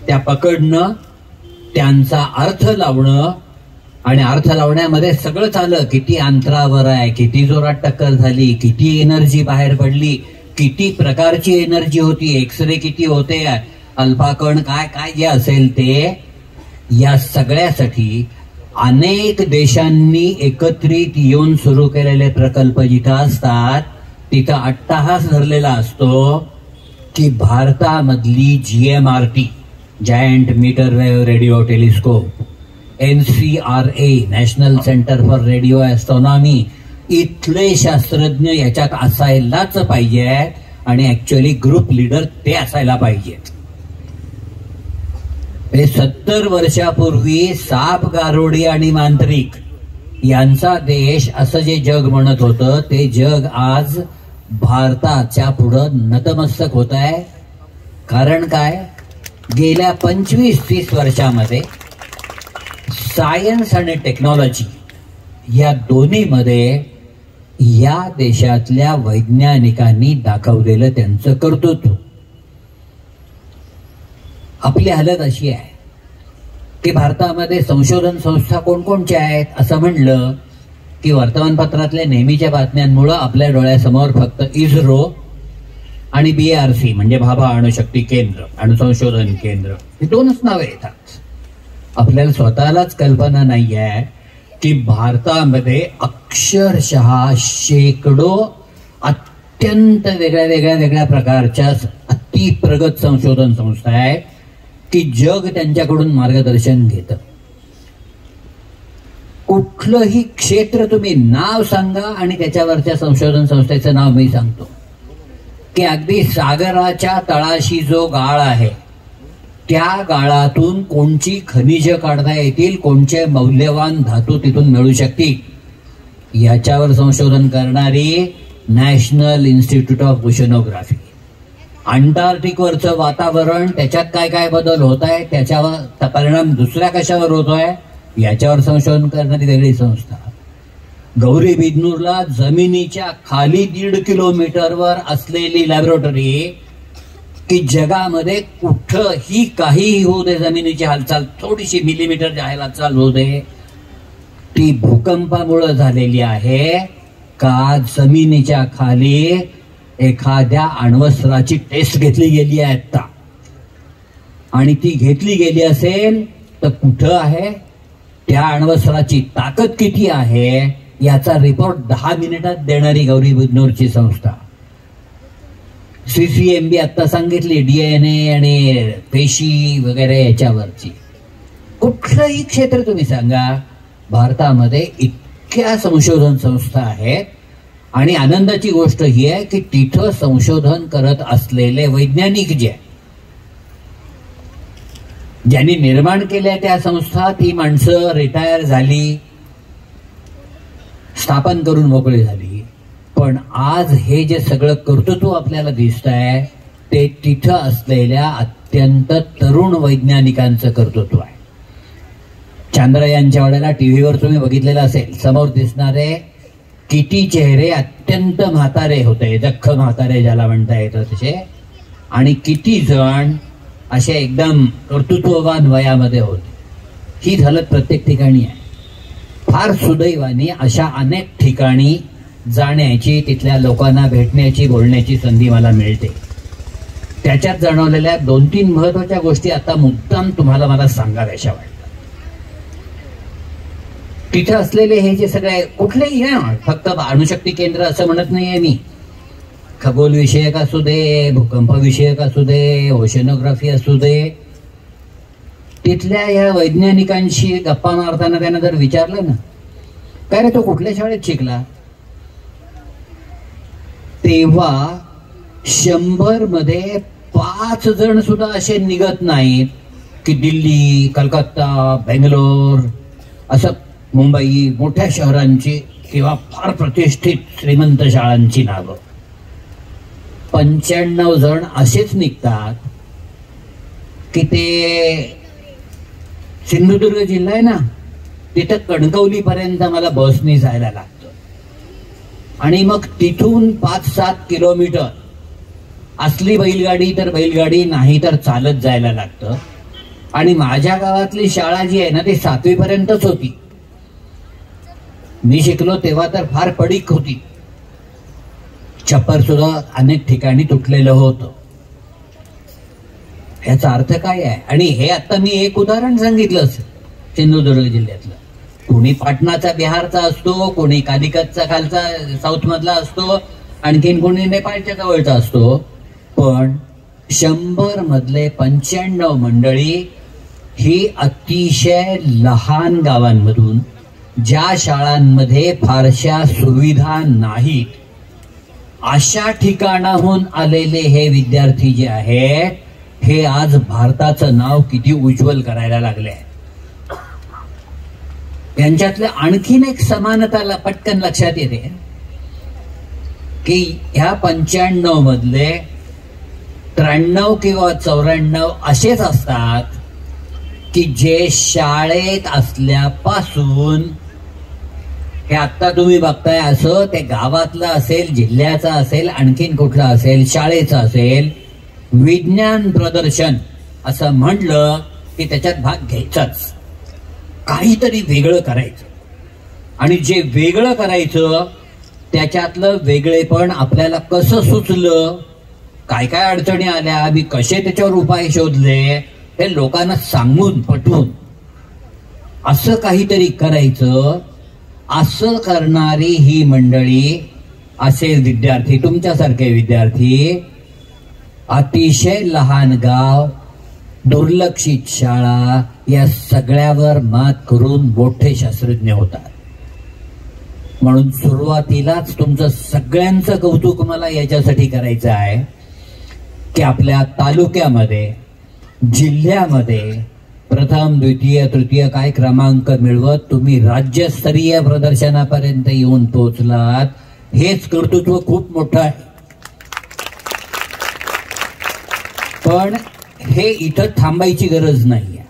त्या पकडणं, त्यांचा अर्थ लावणं, आणि अर्थ लावण्यामध्ये सगळंच आलं. किती अंतरावर आहे, किती जोरात टक्कर झाली, किती एनर्जी बाहेर पडली, किती प्रकारची एनर्जी होती, एक्सरे किती होते, अल्फा कण काय काय जे असेल ते, या सगळ्यासाठी अनेक देशांनी एकत्रित येऊन सुरू केलेले प्रकल्प जिथं असतात तिथं अट्टाहास धरलेला असतो की भारतामधली GMRT, giant metre wave radio telescope, NCRA, national centre for radio astronomy, इथले शास्त्रज्ञ याच्यात असायलाच पाहिजे आणि ऍक्च्युअली ग्रुप लीडर ते असायला पाहिजेत. 70 वर्षापूर्वी साप, गारुडी आणि मांत्रिक यांचा देश असं जे जग म्हणत होतं ते जग आज भारताच्या पुढं नतमस्तक होत आहे. कारण काय, गेल्या 25-30 वर्षामध्ये सायन्स आणि टेक्नॉलॉजी या दोन्हीमध्ये या देशातल्या वैज्ञानिकांनी दाखवलेलं त्यांचं कर्तृत्व. आपली हालत अशी आहे की भारतामध्ये संशोधन संस्था कोणकोणच्या आहेत असं म्हणलं की वर्तमानपत्रातल्या नेहमीच्या बातम्यांमुळं आपल्या डोळ्यासमोर फक्त इस्रो आणि BRC म्हणजे भाभा अणुशक्ती केंद्र, अणुसंशोधन केंद्र, हे 2च नावे येतात. आपल्याला स्वतःलाच कल्पना नाही आहे की भारतामध्ये अक्षरशः शेकडो अत्यंत वेगळ्या प्रकारच्या अतिप्रगत संशोधन संस्था आहेत की जग त्यांच्याकडून मार्गदर्शन घेतं. कुठलंही क्षेत्र तुम्ही नाव सांगा आणि त्याच्यावरच्या संशोधन संस्थेचं नाव मी सांगतो की अगदी सागराच्या तळाशी जो गाळ आहे त्या गाळातून कोणची खनिज काढता येतील, कोणचे मौल्यवान धातू तिथून मिळू शकतील याच्यावर संशोधन करणारी नॅशनल इन्स्टिट्यूट ऑफ ओशनोग्राफी, अंटार्क्टिकवरचं वातावरण त्याच्यात काय काय बदल होत आहे, त्याच्यावर परिणाम दुसऱ्या कशावर होतोय याच्यावर संशोधन करणारी वेगळी संस्था, गौरीबिदनूरला जमिनीच्या खाली 1.5 किलोमीटरवर असलेली लॅबोरेटरी की जगामध्ये कुठंही काहीही होऊ दे, जमिनीची हालचाल थोडीशी मिलीमीटर हालचाल होऊ दे, ती भूकंपामुळे झालेली आहे का जमिनीच्या खाली एखाद्या अण्वस्त्राची टेस्ट घेतली गेली आहे आता, आणि ती घेतली गेली असेल तर कुठं आहे, त्या अण्वस्त्राची ताकद किती आहे याचा रिपोर्ट 10 मिनिटात देणारी गौरीबिदनूरची संस्था. CCMB आता सांगितली DNA आणि पेशी वगैरे याच्यावरची. कुठलंही क्षेत्र तुम्ही सांगा, भारतामध्ये इतक्या संशोधन संस्था आहेत आणि आनंदाची गोष्ट ही आहे की तिथं संशोधन करत असलेले वैज्ञानिक जे ज्यांनी निर्माण केल्या त्या संस्था, ती माणसं रिटायर झाली, स्थापन करून मोकळी झाली, पण आज हे जे सगळं कर्तृत्व आपल्याला दिसत आहे ते तिथं असलेल्या अत्यंत तरुण वैज्ञानिकांचं कर्तृत्व आहे. चांद्रयानच्या वेळेला टीव्हीवर तुम्ही बघितलेलं असेल, समोर दिसणारे किती चेहरे अत्यंत म्हातारे होते, जख्ख म्हातारे ज्याला म्हणता येतं तसे, आणि किती जण असे एकदम कर्तृत्ववान वयामध्ये होते. ही हालत प्रत्येक ठिकाणी आहे. फार सुदैवाने अशा अनेक ठिकाणी जाण्याची, तिथल्या लोकांना भेटण्याची, बोलण्याची संधी मला मिळते. त्याच्यात जाणवलेल्या 2-3 महत्वाच्या गोष्टी आता मुद्दाम तुम्हाला मला सांगाव्याशा वाटतात. तिथे असलेले हे जे सगळे कुठलेही फक्त अणुशक्ती केंद्र असं म्हणत नाहीये मी, खगोल विषयक असू दे, भूकंप विषयक असू दे, ओशनोग्राफी असू दे, तिथल्या या वैज्ञानिकांशी गप्पा मारताना त्यांना जर विचारलं ना, काय रे तो कुठल्या शाळेत शिकला, तेव्हा 100 मध्ये 5 जण सुद्धा असे निघत नाहीत की दिल्ली, कलकत्ता, बेंगलोर, असं मुंबई मोठ्या शहरांची किंवा फार प्रतिष्ठित श्रीमंत शाळांची नावं. 95 जण असेच निघतात की ते सिंधुदुर्ग जिल्हा आहे ना, तिथं कणकवली पर्यंत मला बसनी जायला लागतं आणि मग तिथून 5-7 किलोमीटर असली बैलगाडी तर बैलगाडी, नाही तर चालत जायला लागतं. आणि माझ्या गावातली शाळा जी आहे ना ती 7वी पर्यंतच होती. मी शिकलो तेव्हा तर फार पडीक होती. छप्पर सुद्धा अनेक ठिकाणी तुटलेलं होतं. याचा अर्थ काय आहे? आणि हे आता मी एक उदाहरण सांगितलं सिंधुदुर्ग जिल्ह्यातलं. कोणी पाटणाचा बिहारचा असतो, कोणी कालिकतचा खालचा साऊथ मधला असतो, आणखीन कोणी नेपाळच्या जवळचा असतो. पण 100 मधले 95 मंडळी ही अतिशय लहान गावांमधून, ज्या शाळांमध्ये फारशा सुविधा नाहीत, अशा ठिकाणाहून आलेले हे विद्यार्थी जे आहेत, हे आज भारताचं नाव किती उज्ज्वल करायला लागले. यांच्यातल्या आणखीन एक समानता पटकन लक्षात येते की ह्या 95 मधले 93 किंवा 94 असेच असतात की जे शाळेत असल्यापासून, हे आता तुम्ही बघताय असं ते गावातलं असेल, जिल्ह्याचा असेल, आणखीन कुठला असेल, शाळेचं असेल, विज्ञान प्रदर्शन असं म्हटलं की त्याच्यात भाग घ्यायचाच. काहीतरी वेगळं करायचं. आणि जे वेगळं करायचं त्याच्यातलं वेगळेपण आपल्याला कसं सुचलं, काय काय अडचणी आल्या, आम्ही कसे त्याच्यावर उपाय शोधले, हे लोकांना सांगून पटवून असं काहीतरी करायचं. असं करणारी ही मंडळी, असे विद्यार्थी, तुमच्यासारखे विद्यार्थी, अतिशय लहान गाव, दुर्लक्षित शाळा, या सगळ्यावर मात करून मोठे शास्त्रज्ञ होतात. म्हणून सुरुवातीलाच तुमचं सगळ्यांचं कौतुक मला याच्यासाठी करायचं आहे की आपल्या तालुक्यामध्ये, जिल्ह्यामध्ये प्रथम, द्वितीय, तृतीय काय क्रमांक मिळवत तुम्ही राज्यस्तरीय प्रदर्शनापर्यंत येऊन पोहोचलात. हेच कर्तृत्व खूप मोठं आहे. पण हे इथं थांबायची गरज नाहीये.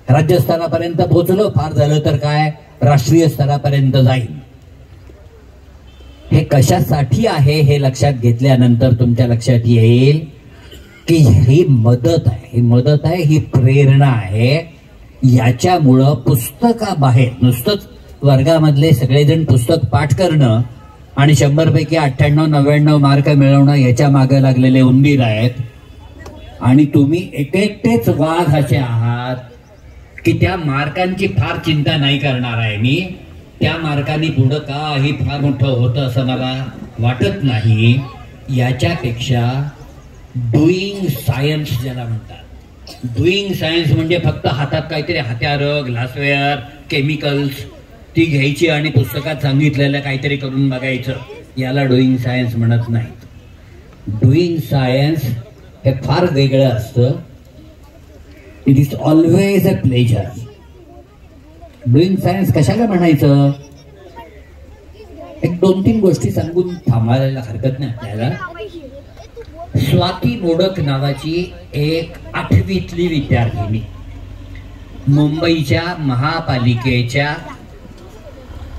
राज्यस्तरापर्यंत पोहोचलो, फार झालं तर काय राष्ट्रीय स्तरापर्यंत जाईल. हे कशासाठी आहे हे लक्षात घेतल्यानंतर तुमच्या लक्षात येईल की ही मदत आहे, ही मदत आहे, ही प्रेरणा आहे. याच्यामुळं पुस्तकाबाहेर नुसतंच वर्गामधले सगळेजण पुस्तक पाठ करणं आणि 100 पैकी 98-99 मार्क मिळवणं याच्या मागे लागलेले उंदीर आहेत. आणि तुम्ही एकटेच वाघ असे आहात की त्या मार्कांची फार चिंता नाही करणार आहे मी. त्या मार्कांनी पुढं काही फार मोठं होतं असं मला वाटत नाही. याच्यापेक्षा डुईंग सायन्स ज्याला म्हणतात, डुईंग सायन्स म्हणजे फक्त हातात काहीतरी हत्यारं, ग्लासवेअर, केमिकल्स ती घ्यायची आणि पुस्तकात सांगितलेलं काहीतरी करून बघायचं, याला डुईंग सायन्स म्हणत नाहीत. डुईंग सायन्स हे फार वेगळं असतं. It is always a pleasure. Doing science कशाला म्हणायचं? एक 2-3 गोष्टी सांगून थांबायला हरकत नाही आपल्याला. स्वाती मोडक नावाची एक 8वीतली विद्यार्थिनी, मुंबईच्या महापालिकेच्या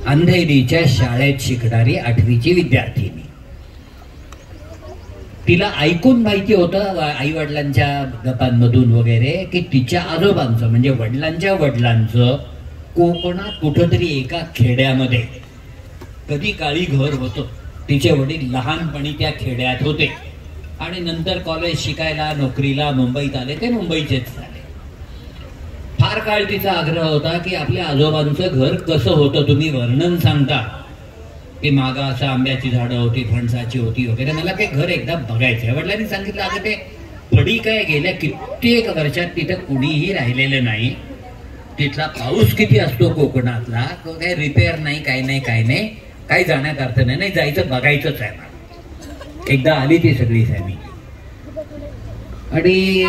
अंधेरीच्या शाळेत शिकणारी 8वीची विद्यार्थिनी. तिला ऐकून माहिती होतं आई वडिलांच्या गप्पांमधून वगैरे की तिच्या आजोबांचं म्हणजे वडिलांच्या वडिलांचं कोकणात कुठंतरी एका खेड्यामध्ये कधी काळी घर होतं. तिचे वडील लहानपणी त्या खेड्यात होते आणि नंतर कॉलेज शिकायला, नोकरीला मुंबईत आले. ते मुंबईचेच झाले. फार काळ तिचा आग्रह होता की आपल्या आजोबांचं घर कसं होतं, तुम्ही वर्णन सांगता की मागा असं आंब्याची झाडं होती, फणसाची होती वगैरे, मला ते घर एकदा बघायचं. वडिलांनी सांगितलं अगं ते पडी काय गेल्या कित्येक वर्षात तिथं कुणीही राहिलेलं नाही. तिथला पाऊस किती असतो कोकणातला, तो काही रिपेअर नाही, काही नाही, काही नाही, काही जाण्यात अर्थ नाही, जायचं बघायचंच आहे मला. एकदा आली ती सगळी फॅमिली आणि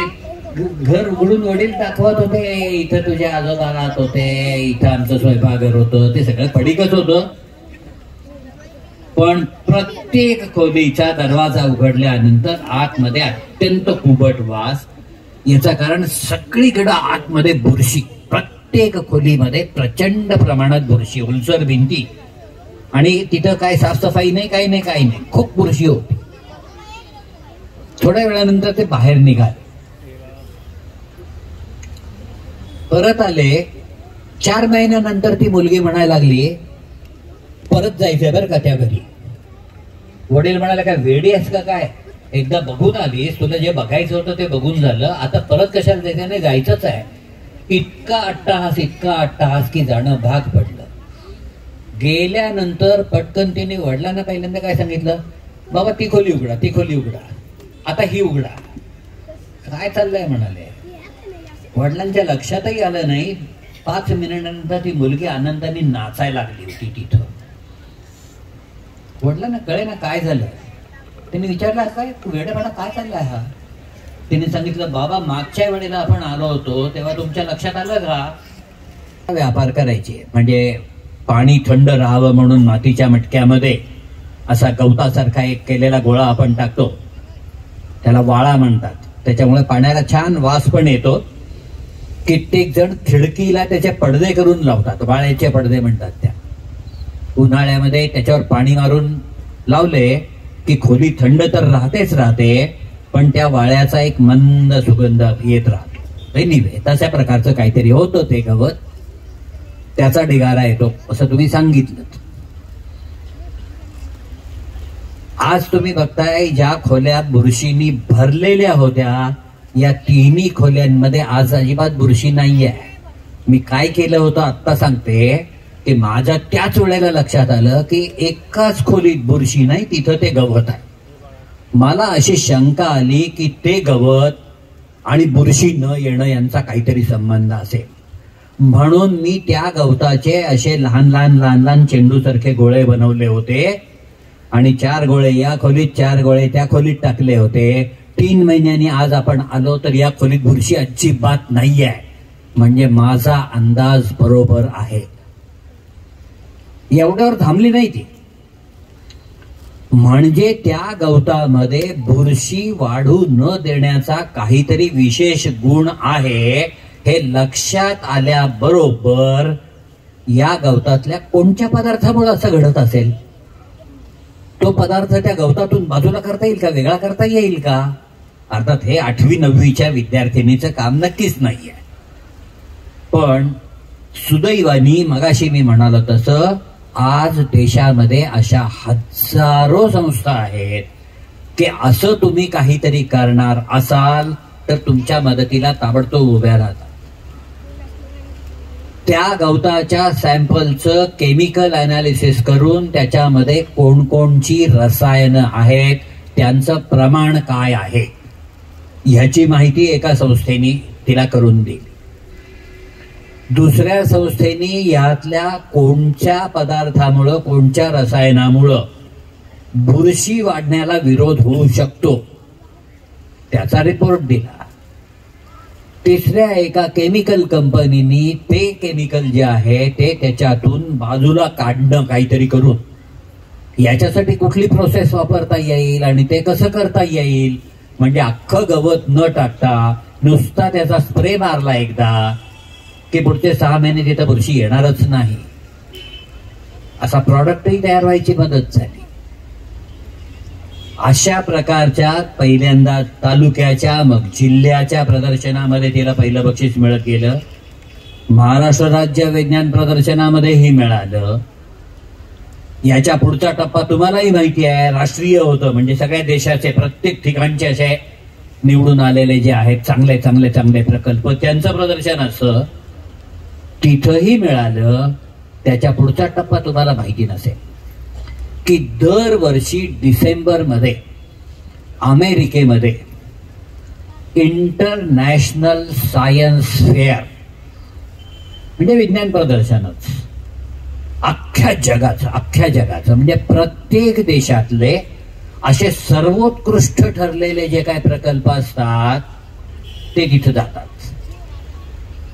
घर उघडून वडील दाखवत होते, इथं तुझे आजोबा राहत होते, इथं आमचं स्वयंपाकघर होतं, ते सगळं पडीकच होतं. पण प्रत्येक खोलीचा दरवाजा उघडल्यानंतर आतमध्ये अत्यंत कुबट वास. याचं कारण सगळीकडे आतमध्ये बुरशी, प्रत्येक खोलीमध्ये प्रचंड प्रमाणात बुरशी, उलसर भिंती आणि तिथं काय साफसफाई नाही, काही नाही, खूप बुरशी होती. थोड्या वेळानंतर ते बाहेर निघाले, परत आले. 4 महिन्यानंतर ती मुलगी म्हणायला लागली परत जायचंय बरं का त्या घरी. वडील म्हणाले काय वेडी आहेस का काय, एकदा बघून आलीस, तुला जे बघायचं होतं ते बघून झालं, आता परत कशाला जायचं, नाही जायचंच आहे. इतका अट्टहास की जाणं भाग पडलं. गेल्यानंतर पटकन तिने वडिलांना पहिल्यांदा काय सांगितलं, बाबा ती खोली उघडा, आता ही उघडा. काय चाललंय म्हणाले. वडिलांच्या लक्षातही आलं नाही. 5 मिनिटानंतर ती मुलगी आनंदाने नाचायला लागली होती तिथं. वडिलांना कळे ना काय झालं. त्यांनी विचारलं काय तू वेडेपणा काय चाललाय हा. तिने सांगितलं बाबा मागच्या वेळेला आपण आलो होतो तेव्हा तुमच्या लक्षात आलं का, व्यापार करायचे म्हणजे पाणी थंड राहावं म्हणून मातीच्या मटक्यामध्ये असा गवतासारखा एक केलेला गोळा आपण टाकतो, त्याला वाळा म्हणतात. त्याच्यामुळे पाण्याला छान वास पण येतो. कित्येक जण खिडकीला त्याचे पडदे करून लावतात, वाळ्याचे पडदे म्हणतात. त्या उन्हाळ्यामध्ये त्याच्यावर पाणी मारून लावले की खोली थंड तर राहते, पण त्या वाळ्याचा एक मंद सुगंध येत राहतो. एनिवे तशा प्रकारचं काहीतरी होतं ते गवत, त्याचा ढिगारा येतो असं तुम्ही सांगितलं. आज तुम्ही बघताय ज्या खोल्या बुरशीनी भरलेल्या होत्या, या 3ही खोल्यांमध्ये आज अजिबात बुरशी नाहीये. मी काय केलं होतं आत्ता सांगते की माझ्या त्याच वेळेला लक्षात आलं की एकाच खोलीत बुरशी नाही, तिथं ते गवत आहे. मला अशी शंका आली की ते गवत आणि बुरशी न येणं यांचा काहीतरी संबंध असेल. म्हणून मी त्या गवताचे असे लहान चेंडू सारखे गोळे बनवले होते आणि 4 गोळे या खोलीत, 4 गोळे त्या खोलीत टाकले होते. 3 महिन्यांनी आज आपण आलो तर या खोलीत बुरशी अजिबात नाहीये. म्हणजे माझा अंदाज बरोबर आहे. एवढ्यावर थांबली नाही ती. म्हणजे त्या गवतामध्ये बुरशी वाढू न देण्याचा काहीतरी विशेष गुण आहे हे लक्षात आल्याबरोबर या गवतातल्या कोणत्या पदार्थामुळे असं घडत असेल, तो पदार्थ त्या गवतातून बाजूला करता येईल का, वेगळा करता येईल का. अर्थात हे 8वी 9वीच्या विद्यार्थिनीचं काम नक्कीच नाहीये. पण सुदैवानी मगाशी मी म्हणालो तसं आज देशामध्ये अशा हजारो संस्था आहेत की असं तुम्ही काहीतरी करणार असाल तर तुमच्या मदतीला ताबडतोब उभ्या राहतात. त्या गवताच्या सॅम्पलचं केमिकल अनालिसिस करून त्याच्यामध्ये कोणकोणची रसायनं आहेत, त्यांचं प्रमाण काय आहे ह्याची माहिती एका संस्थेने तिला करून दिली. दुसऱ्या संस्थेने यातल्या कोणत्या पदार्थामुळं, कोणत्या रसायनामुळं बुरशी वाढण्याला विरोध होऊ शकतो त्याचा रिपोर्ट दिला. तिसऱ्या एका केमिकल कंपनीनी ते केमिकल जे आहे ते त्याच्यातून बाजूला काढणं काहीतरी करून याच्यासाठी कुठली प्रोसेस वापरता येईल आणि ते कसं करता येईल. म्हणजे अख्खं गवत न टाकता नुसता त्याचा स्प्रे मारला एकदा की पुढचे 6 महिने तिथं बुरशी येणारच नाही, असा प्रॉडक्टही तयार व्हायची मदत झाली. अशा प्रकारच्या पहिल्यांदा तालुक्याच्या मग जिल्ह्याच्या प्रदर्शनामध्ये तिला पहिलं बक्षीस मिळत गेलं. महाराष्ट्र राज्य विज्ञान प्रदर्शनामध्येही मिळालं. याच्या पुढचा टप्पा तुम्हालाही माहिती आहे, राष्ट्रीय होतं. म्हणजे सगळ्या देशाचे प्रत्येक ठिकाणचे असे निवडून आलेले जे आहेत चांगले चांगले चांगले प्रकल्प त्यांचं प्रदर्शन असं तिथंही मिळालं. त्याच्या पुढचा टप्पा तुम्हाला माहिती नसेल की दरवर्षी डिसेंबरमध्ये अमेरिकेमध्ये इंटरनॅशनल सायन्स फेअर म्हणजे विज्ञान प्रदर्शनच अख्ख्या जगाचं म्हणजे प्रत्येक देशातले असे सर्वोत्कृष्ट ठरलेले जे काय प्रकल्प असतात ते तिथं जातात.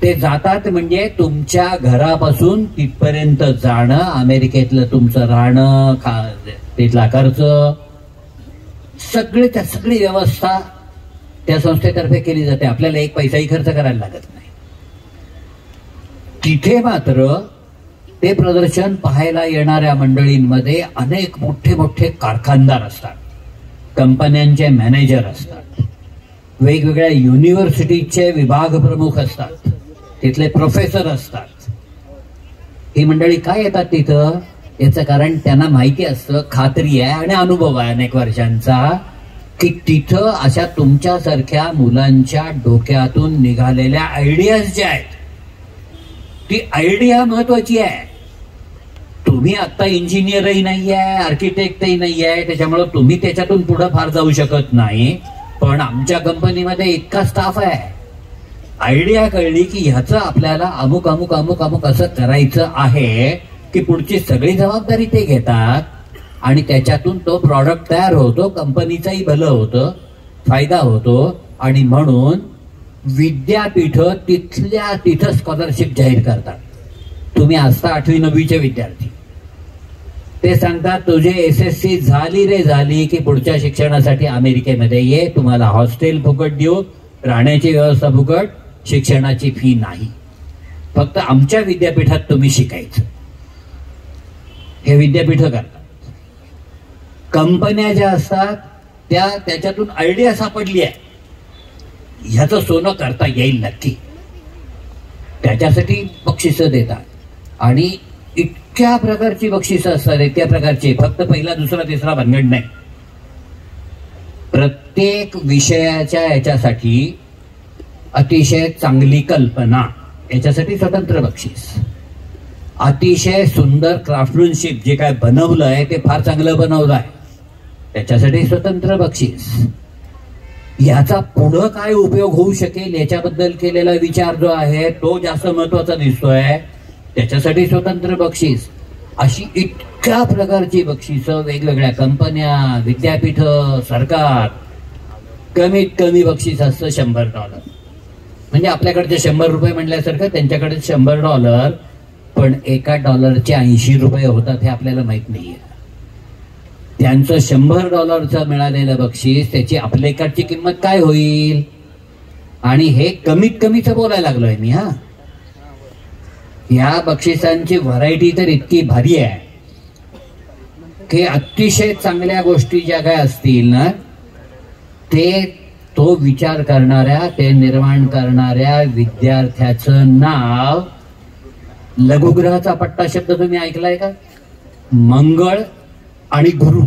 ते जातात म्हणजे तुमच्या घरापासून तिथपर्यंत जाणं, अमेरिकेतलं तुमचं राहणं, तिथला खर्च, सगळी व्यवस्था त्या संस्थेतर्फे केली जाते. आपल्याला एक पैसाही खर्च करायला लागत नाही. तिथे मात्र ते प्रदर्शन पाहायला येणाऱ्या मंडळींमध्ये अनेक मोठे मोठे कारखानदार असतात, कंपन्यांचे मॅनेजर असतात, वेगवेगळ्या युनिव्हर्सिटीचे विभाग प्रमुख असतात, तिथले प्रोफेसर असतात. ही मंडळी काय येतात तिथं? याचं कारण त्यांना माहिती असतं, खात्री आहे आणि अनुभव आहे अनेक वर्षांचा, की तिथं अशा तुमच्यासारख्या मुलांच्या डोक्यातून निघालेल्या आयडियाज ज्या आहेत, ती आयडिया महत्वाची आहे. तुम्ही आता इंजिनियरही नाही आहे, आर्किटेक्टही नाही आहे, त्याच्यामुळे तुम्ही त्याच्यातून पुढे फार जाऊ शकत नाही. पण आमच्या कंपनीमध्ये इतका स्टाफ आहे, आयडिया कळली की ह्याचं आपल्याला अमुक अमुक अमुक अमुक असं करायचं आहे, की पुढची सगळी जबाबदारी ते घेतात आणि त्याच्यातून तो प्रॉडक्ट तयार होतो, कंपनीचंही भलं होतं, फायदा होतो. आणि म्हणून विद्यापीठ तिथल्या तिथं स्कॉलरशिप जाहीर करतात. तुम्ही असता 8वी 9वीचे विद्यार्थी, ते सांगतात तुझे SSC झाली रे झाली की पुढच्या शिक्षणासाठी अमेरिकेमध्ये ये, तुम्हाला हॉस्टेल फुकट देऊ, राहण्याची व्यवस्था फुकट, शिक्षणाची फी नाही, फक्त आमच्या विद्यापीठात तुम्ही शिकायचं. हे विद्यापीठ करतात. कंपन्या ज्या असतात त्याच्यातून आयडिया सापडली आहे, ह्याचं सोनं करता येईल नक्की, त्याच्यासाठी बक्षिसं देतात. आणि इतक्या प्रकारची बक्षिसं असतात, इतक्या प्रकारची, फक्त पहिला दुसरा तिसरा भानगड नाही. प्रत्येक विषयाच्या याच्यासाठी अतिशय चांगली कल्पना, याच्यासाठी स्वतंत्र बक्षीस. अतिशय सुंदर क्राफ्टमॅनशिप, जे काय बनवलंय ते फार चांगलं बनवलं आहे, त्याच्यासाठी स्वतंत्र बक्षीस. याचा पुढं काय उपयोग होऊ शकेल याच्याबद्दल केलेला विचार जो आहे तो जास्त महत्वाचा दिसतोय, त्याच्यासाठी स्वतंत्र बक्षीस. अशी इतक्या प्रकारची बक्षिसं वेगवेगळ्या कंपन्या, विद्यापीठ, सरकार. कमीत कमी बक्षीस असतं $100. म्हणजे आपल्याकडचे 100 रुपये म्हणल्यासारखं त्यांच्याकडे $100, पण एका डॉलरचे 80 रुपये होतात हे आपल्याला माहित नाहीये. त्यांचं $100 मिळालेलं बक्षीस, त्याची आपल्याकडची किंमत काय होईल? आणि हे कमीत कमीच बोलायला लागलोय मी. या बक्षिसांची व्हरायटी तर इतकी भारी आहे की अतिशय चांगल्या गोष्टी ज्या काय असतील ना, तो विचार करणाऱ्या, ते निर्माण करणाऱ्या विद्यार्थ्याचं नाव, लघुग्रहाचा पट्टा शब्द तुम्ही ऐकलाय का? मंगळ आणि गुरु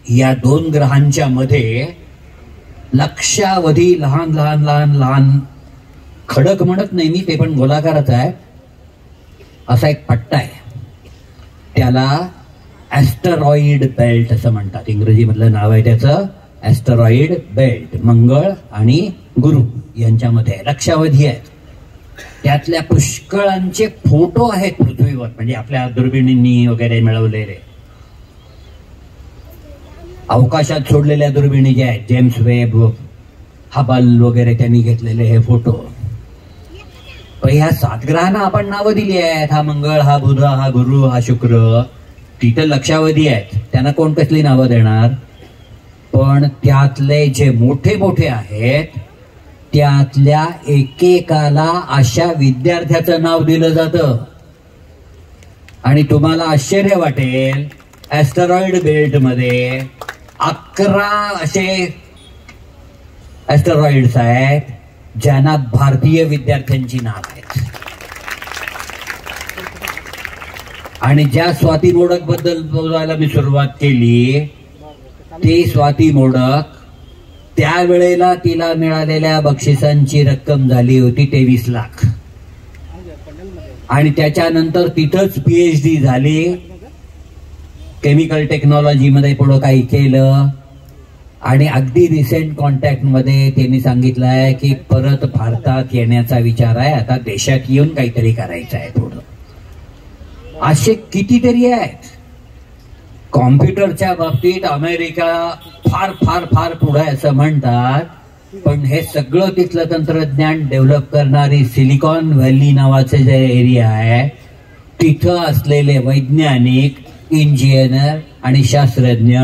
या 2 ग्रहांच्या मध्ये लक्षावधी लहान लहान लहान लहान, खडक म्हणत नाही मी, ते पण गोलाकारच आहे, असा एक पट्टा आहे. त्याला ॲस्टरॉइड बेल्ट असं म्हणतात. इंग्रजी मधलं नाव आहे त्याचं ॲस्टरॉइड बेल्ट. मंगळ आणि गुरु यांच्यामध्ये लक्षावधी आहेत. त्यातल्या पुष्कळांचे फोटो आहेत पृथ्वीवर, म्हणजे आपल्या दुर्बिणींनी वगैरे मिळवलेले. अवकाशात सोडलेल्या दुर्बिणी ज्या आहेत, जेम्स वेब, हबल वगैरे, त्यांनी घेतलेले हे फोटो. पण ह्या 7 ग्रहांना आपण नावं दिली आहेत. हा मंगळ, हा बुध, हा गुरु, हा शुक्र. तिथं लक्षावधी आहेत, त्यांना कोण कसली नावं देणार? पण त्यातले जे मोठे मोठे आहेत त्यातल्या एकेकाला अशा विद्यार्थ्याचं नाव दिलं जातं. आणि तुम्हाला आश्चर्य वाटेल, ॲस्टरॉइड बेल्ट मध्ये 11 असे ॲस्टरॉइड्स आहेत ज्यांना भारतीय विद्यार्थ्यांची नाव आहेत. आणि ज्या स्वाती मोडक बद्दल बोलायला मी सुरुवात केली, ती स्वाती मोडक, त्यावेळेला तिला मिळालेल्या बक्षिसांची रक्कम झाली होती 23 लाख. आणि त्याच्यानंतर तिथंच PhD झाली, केमिकल टेक्नॉलॉजी मध्ये पुढं काही केलं. आणि अगदी रिसेंट कॉन्टॅक्ट मध्ये त्यांनी सांगितलंय की परत भारतात येण्याचा विचार आहे, आता देशात येऊन काहीतरी करायचं आहे पुढं. असे कितीतरी आहेत. कॉम्प्युटरच्या बाबतीत अमेरिका फार फार फार पुढे असं म्हणतात, पण हे सगळं तिथलं तंत्रज्ञान डेव्हलप करणारी सिलिकॉन व्हॅली नावाचे जे एरिया आहे तिथं असलेले वैज्ञानिक, इंजिनियर आणि शास्त्रज्ञ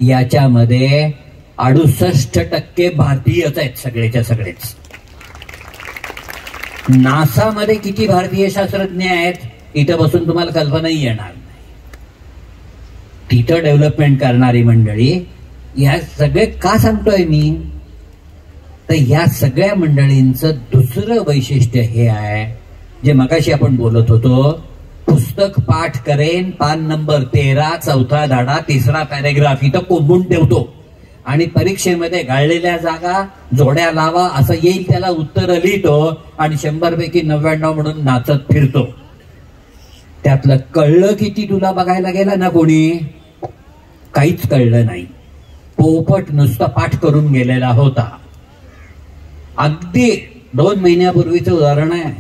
याच्यामध्ये 68% भारतीयच आहेत, सगळेच्या सगळेच. नासामध्ये किती भारतीय शास्त्रज्ञ आहेत इथं बसून तुम्हाला कल्पनाही येणार नाही. तिथं डेव्हलपमेंट करणारी मंडळी, या सगळे का सांगतोय मी, तर या सगळ्या मंडळींचं दुसरं वैशिष्ट्य हे आहे जे मगाशी आपण बोलत होतो. पुस्तक पाठ करेन, पान नंबर 13, चौथा धाडा, तिसरा पॅरेग्राफ इथं कोंबून ठेवतो आणि परीक्षेमध्ये गाळलेल्या जागा जोड्या लावा असं येईल त्याला उत्तर लिहितो आणि 100 पैकी 99 म्हणून नाचत फिरतो. त्यातलं कळलं किती तुला बघायला गेला ना कोणी, काहीच कळलं नाही. पोपट नुसतं पाठ करून गेलेला होता. अगदी 2 महिन्यापूर्वीचं उदाहरण आहे.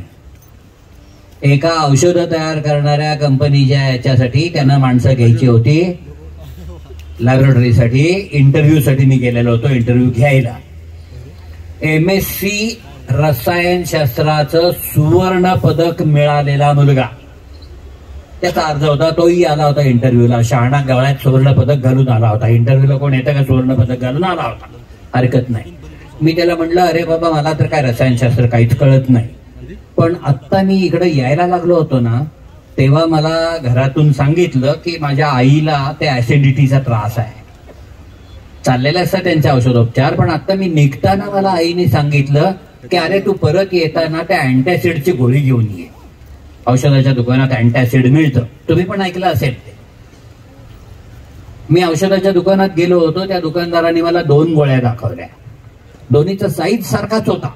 एका औषधं तयार करणाऱ्या कंपनीच्या याच्यासाठी त्यांना माणसं घ्यायची होती लॅबोरेटरीसाठी. इंटरव्ह्यूसाठी मी गेलेलो होतो इंटरव्ह्यू घ्यायला. MSc रसायनशास्त्राचं सुवर्ण पदक मिळालेला मुलगा, त्याचा अर्ज होता, तोही आला होता इंटरव्ह्यूला. शहाणा गळ्यात सुवर्ण पदक घालून आला होता. इंटरव्ह्यूला कोण येतं का सुवर्ण पदक घालून आला होता, हरकत नाही. मी त्याला म्हटलं, अरे बाबा मला तर काय रसायनशास्त्र काहीच कळत नाही, पण आत्ता मी इकडे यायला लागलो होतो ना तेव्हा मला घरातून सांगितलं की माझ्या आईला ते ऍसिडिटीचा त्रास आहे. चाललेला असता त्यांचे औषधोपचार, पण आता मी निघताना मला आईने सांगितलं की अरे तू परत येताना त्या अँटॅसिडची गोळी घेऊन ये. औषधाच्या दुकानात अँटॅसिड मिळतं, तुम्ही पण ऐकलं असेल ते. मी औषधाच्या दुकानात गेलो होतो, त्या दुकानदाराने मला 2 गोळ्या दाखवल्या. दोन्हीचा साईज सारखाच होता.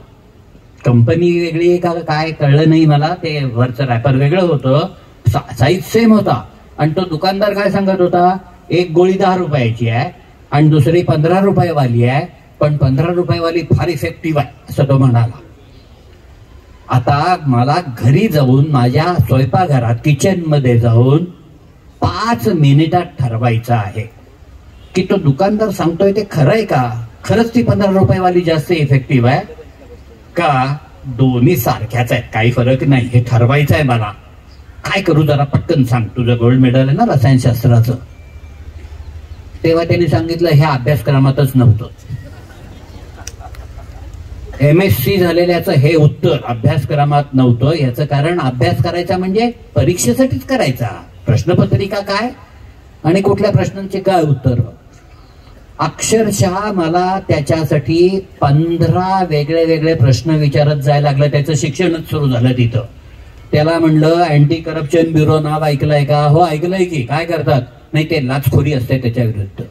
कंपनी वेगळी का काय कळलं नाही मला, ते वरचं रॅपर वेगळं होतं, साईज सेम होता. आणि तो दुकानदार काय सांगत होता, एक गोळी 10 रुपयाची आहे आणि दुसरी 15 रुपयेवाली आहे, पण 15 रुपयेवाली फार इफेक्टिव्ह आहे असं तो म्हणाला. आता मला घरी जाऊन माझ्या स्वयंपाकघरात किचनमध्ये जाऊन 5 मिनिटात ठरवायचं आहे की तो दुकानदार सांगतोय ते खरं आहे का, खरंच ती 15 रुपयेवाली जास्त इफेक्टिव्ह आहे का, दोन्ही सारख्याच आहेत, काही फरक नाही, हे ठरवायचं आहे मला. काय करू जरा पटकन सांग, तुझं गोल्ड मेडल आहे ना रसायनशास्त्राचं. तेव्हा त्यांनी सांगितलं हे अभ्यासक्रमातच नव्हतं. MSc झालेल्याचं हे उत्तर अभ्यासक्रमात नव्हतं. याचं कारण अभ्यास करायचा म्हणजे परीक्षेसाठीच करायचा, प्रश्नपत्रिका काय आणि कुठल्या प्रश्नांचे काय उत्तर. अक्षरशः मला त्याच्यासाठी 15 वेगळे वेगळे प्रश्न विचारत जायला लागलं. त्याचं शिक्षणच सुरू झालं तिथं. त्याला म्हणलं अँटी करप्शन ब्युरो नाव ऐकलंय का, हो ऐकलंय की, काय करतात, नाही ते लाचखोरी असते त्याच्या विरुद्ध.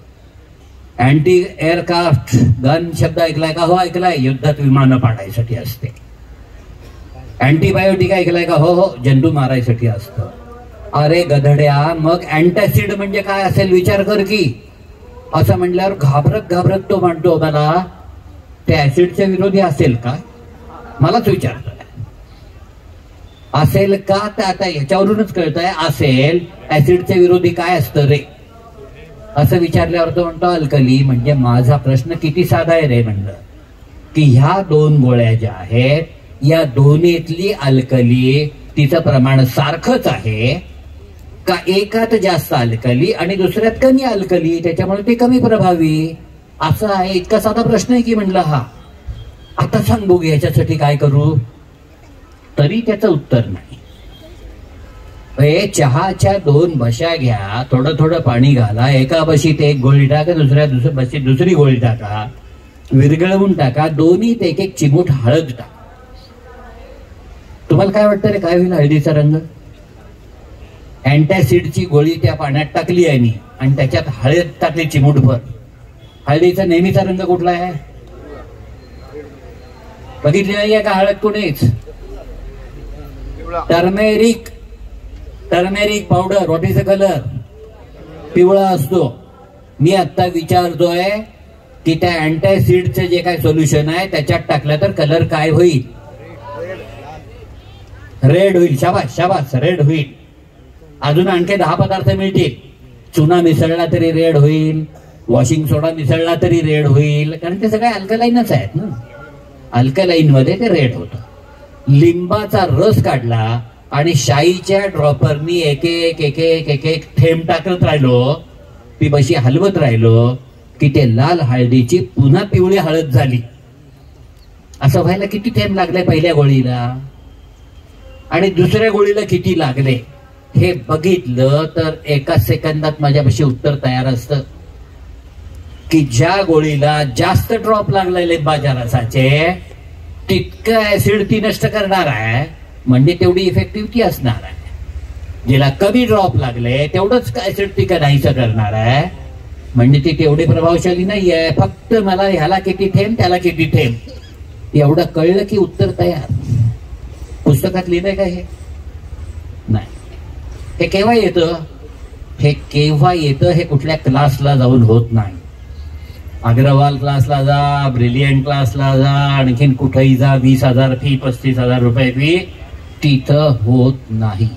अँटी एअरक्राफ्ट गन शब्द ऐकलाय का, हो ऐकलाय, युद्धात विमानं पाडायसाठी असते. अँटीबायोटिक ऐकलाय का, हो हो जंतू मारायसाठी असतं. अरे गधड्या, मग अँटॅसिड म्हणजे काय असेल विचार कर की. असं म्हणल्यावर घाबरत घाबरत तो म्हणतो मला ते ऍसिडच्या विरोधी असेल का, मलाच विचारतोय असेल का, तर आता याच्यावरूनच कळतंय असेल. ऍसिडच्या विरोधी काय असतं रे असं विचारल्यावर तो म्हणतो अल्कली. म्हणजे माझा प्रश्न किती साधा आहे रे, म्हणलं की ह्या 2 गोळ्या ज्या आहेत या दोन्हीतली अल्कली तिचं प्रमाण सारखंच आहे का, एकात जास्त अल्कली आणि दुसऱ्यात कमी अल्कली, त्याच्यामुळे ते कमी प्रभावी असं आहे. इतका साधा प्रश्न आहे की म्हणलं हा. आता सांग बघू याच्यासाठी काय करू, तरी त्याचं उत्तर नाही. चहाच्या 2 बशा घ्या, थोडं थोडं पाणी घाला, एका बशीत 1 गोळी टाका, दुसऱ्या बशीत दुसरी गोळी टाका, विरघळवून टाका, दोन्हीत 1-1 चिमूट हळद टाका. तुम्हाला काय वाटतं रे काय होईल हळदीचा रंग? अँटॅसिडची गोळी त्या पाण्यात टाकली आहे आणि त्याच्यात हळद टाकली चिमूटभर. हळदीचा नेहमीचा रंग कुठला आहे? बघितली नाहीये का हळद कोणीच? Turmeric powder. What is the colour? पिवळा असतो. मी आता विचारतोय की त्या अँटॅसिडचं जे काय सोल्युशन आहे त्याच्यात टाकलं तर कलर काय होईल? रेड होईल. शाबास शाबास, रेड होईल. अजून आणखी 10 पदार्थ मिळतील. चुना मिसळला तरी रेड होईल, वॉशिंग सोडा मिसळला तरी रेड होईल, कारण ते सगळे अल्कलाईनच आहेत ना. अल्कलाईन मध्ये ते रेड होतं. लिंबाचा रस काढला आणि शाईच्या ड्रॉपरनी एक एक एक एक एक एक थेंब टाकत राहिलो, ती बशी हलवत राहिलो की ते लाल हळदीची पुन्हा पिवळी हळद झाली. असं व्हायला किती थेंब लागले पहिल्या गोळीला आणि दुसऱ्या गोळीला किती लागले हे बघितलं तर एका सेकंदात माझ्यापाशी उत्तर तयार असतं की ज्या गोळीला जास्त ड्रॉप लागले लिंबाच्या रसाचे तितकं ऍसिड ती नष्ट करणार आहे, म्हणजे तेवढी इफेक्टिव्ह ती असणार आहे. जिला कमी ड्रॉप लागले तेवढंच ऍसिड ती नाहीसं करणार आहे, म्हणजे ती तेवढी प्रभावशाली नाहीये. फक्त मला ह्याला किती थेंब त्याला किती थेंब एवढं कळलं की उत्तर तयार. पुस्तकात लिहिलंय का हे? नाही. हे केव्हा येतं? हे केव्हा येतं हे कुठल्या क्लासला जाऊन होत नाही. अग्रवाल क्लासला जा, ब्रिलियंट क्लासला जा, आणखीन कुठेही जा, 20,000 फी 35,000 रुपये फी, तिथं होत नाही.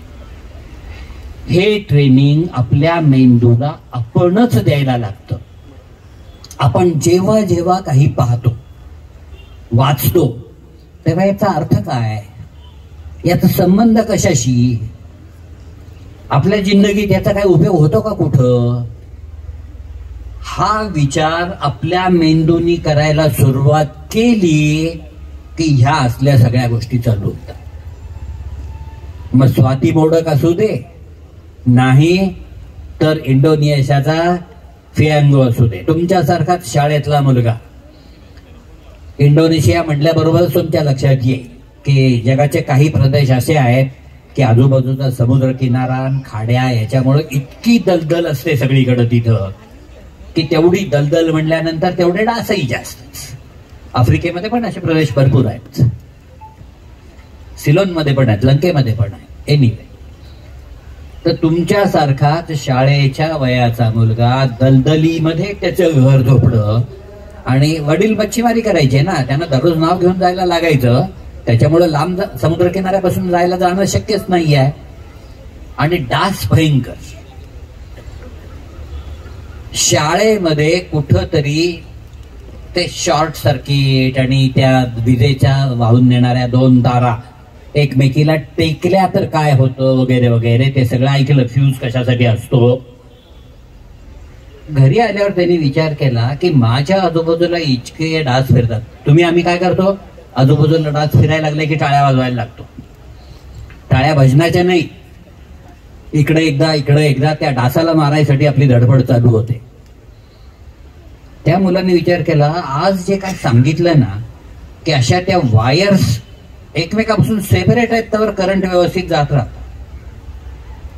हे ट्रेनिंग आपल्या मेंदूला आपणच द्यायला लागतं. आपण जेव्हा जेव्हा काही पाहतो वाचतो तेव्हा याचा अर्थ काय, याचा संबंध कशाशी, आपल्या जिंदगीत याचा काय उपयोग होतो का कुठं, हा विचार आपल्या मेंदूनी करायला सुरुवात केली की ह्या असल्या सगळ्या गोष्टी चालू होतात. मग स्वाती मोडक असू दे, नाही तर इंडोनेशियाचा फियांगो असू दे, तुमच्यासारखाच शाळेतला मुलगा. इंडोनेशिया म्हटल्याबरोबरच तुमच्या लक्षात येईल की जगाचे काही प्रदेश असे आहेत की आजूबाजूचा समुद्र किनारा खाड्या याच्यामुळे इतकी दलदल असते सगळीकडे तिथं की तेवढी दलदल म्हणल्यानंतर तेवढे डासही जास्त. आफ्रिकेमध्ये पण असे प्रदेश भरपूर आहेत, सिलोनमध्ये पण आहेत, लंकेमध्ये पण आहेत. एनिवे, तर तुमच्यासारखाच शाळेच्या वयाचा मुलगा दलदलीमध्ये त्याचं घर झोपडं आणि वडील मच्छीमारी करायचे ना, त्यांना दररोज नाव घेऊन जायला लागायचं, त्याच्यामुळे लांब समुद्र किनाऱ्यापासून जायला जाणं शक्यच नाही आहे. आणि डास भयंकर. शाळेमध्ये कुठंतरी ते शॉर्ट सर्किट आणि त्या विजेच्या वाहून नेणाऱ्या 2 तारा एकमेकीला टेकल्या तर काय होतं वगैरे वगैरे ते सगळं ऐकलं. फ्यूज कशासाठी असतो. घरी आल्यावर त्यांनी विचार केला की माझ्या आजूबाजूला इतके डास फिरतात, आम्ही काय करतो, आजूबाजूला डास फिरायला लागले की टाळ्या वाजवायला लागतो. टाळ्या भजनाच्या नाही, इकडे एकदा त्या डासाला मारायसाठी आपली धडपड चालू होते. त्या मुलांनी विचार केला, आज जे काय सांगितलं ना की अशा त्या वायर्स एकमेकापासून सेपरेट आहेत त्यावर करंट व्यवस्थित जात राहत,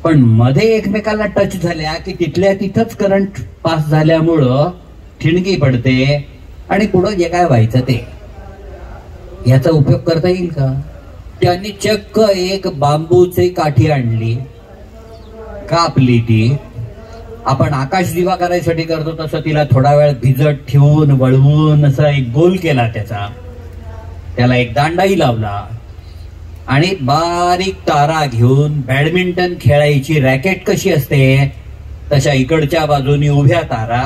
पण मध्ये एकमेकाला टच झाल्या की तिथल्या तिथंच करंट पास झाल्यामुळं ठिणगी पडते आणि पुढं जे काय व्हायचं ते. याचा उपयोग करता येईल का? त्यांनी चक्क एक बांबूची काठी आणली, कापली ती. आपण आकाश दिवा करायसाठी करतो तसं तिला थोडा वेळ भिजत ठेवून वळवून असा एक गोल केला त्याला एक दांडाही लावला आणि बारीक तारा घेऊन बॅडमिंटन खेळायची रॅकेट कशी असते तशा इकडच्या बाजूनी उभ्या तारा,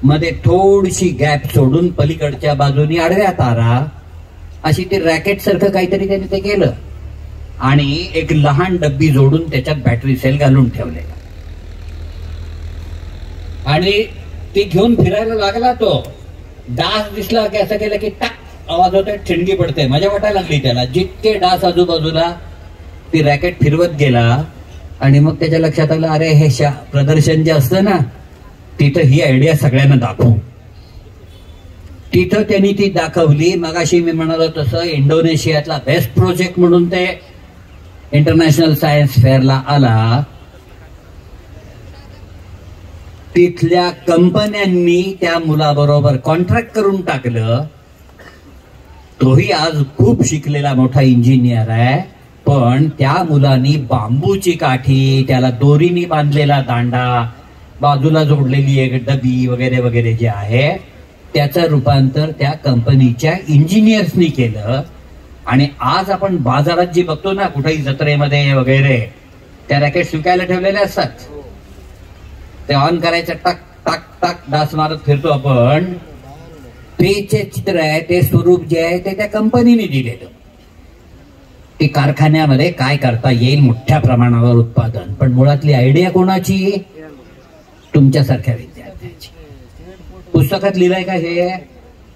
मध्ये थोडीशी गॅप सोडून पलीकडच्या बाजूनी आडव्या तारा, अशी ते रॅकेट सारखं काहीतरी त्याने ते केलं आणि एक लहान डब्बी जोडून त्याच्यात बॅटरी सेल घालून ठेवले आणि ती घेऊन फिरायला लागला. तो डास दिसला की असं केलं की टाक आवाज होतोय, ठिणगी पडते, मजा वाटायला लागली त्याला. जितके डास आजूबाजूला ती रॅकेट फिरवत गेला आणि मग त्याच्या लक्षात आलं, अरे हे प्रदर्शन जे असतं ना तिथं ही आयडिया सगळ्यांना दाखवू. तिथं त्यांनी ती दाखवली. मगाशी मी म्हणालो तसं इंडोनेशियातला बेस्ट प्रोजेक्ट म्हणून ते इंटरनॅशनल सायन्स फेअरला आला. तिथल्या कंपन्यांनी त्या मुलाबरोबर कॉन्ट्रॅक्ट करून टाकलं. तोही आज खूप शिकलेला मोठा इंजिनियर आहे, पण त्या मुलांनी बांबूची काठी, त्याला दोरीनी बांधलेला दांडा, बाजूला जोडलेली एक डबी वगैरे वगैरे जे आहे त्याचं रूपांतर त्या कंपनीच्या इंजिनियर्सनी केलं. आणि आज आपण बाजारात जी बघतो ना कुठेही जत्रेमध्ये वगैरे त्या रॅकेट विकायला ठेवलेल्या असतात, ते ऑन करायचं, टक टक टक डास मारत फिरतो आपण. ते जे चित्र आहे, ते स्वरूप जे आहे ते त्या कंपनीने दिलेलं. ते कारखान्यामध्ये काय करता येईल मोठ्या प्रमाणावर उत्पादन, पण मुळातली आयडिया कोणाची? तुमच्यासारख्या विद्यार्थ्याची. पुस्तकात लिहिलंय का हे?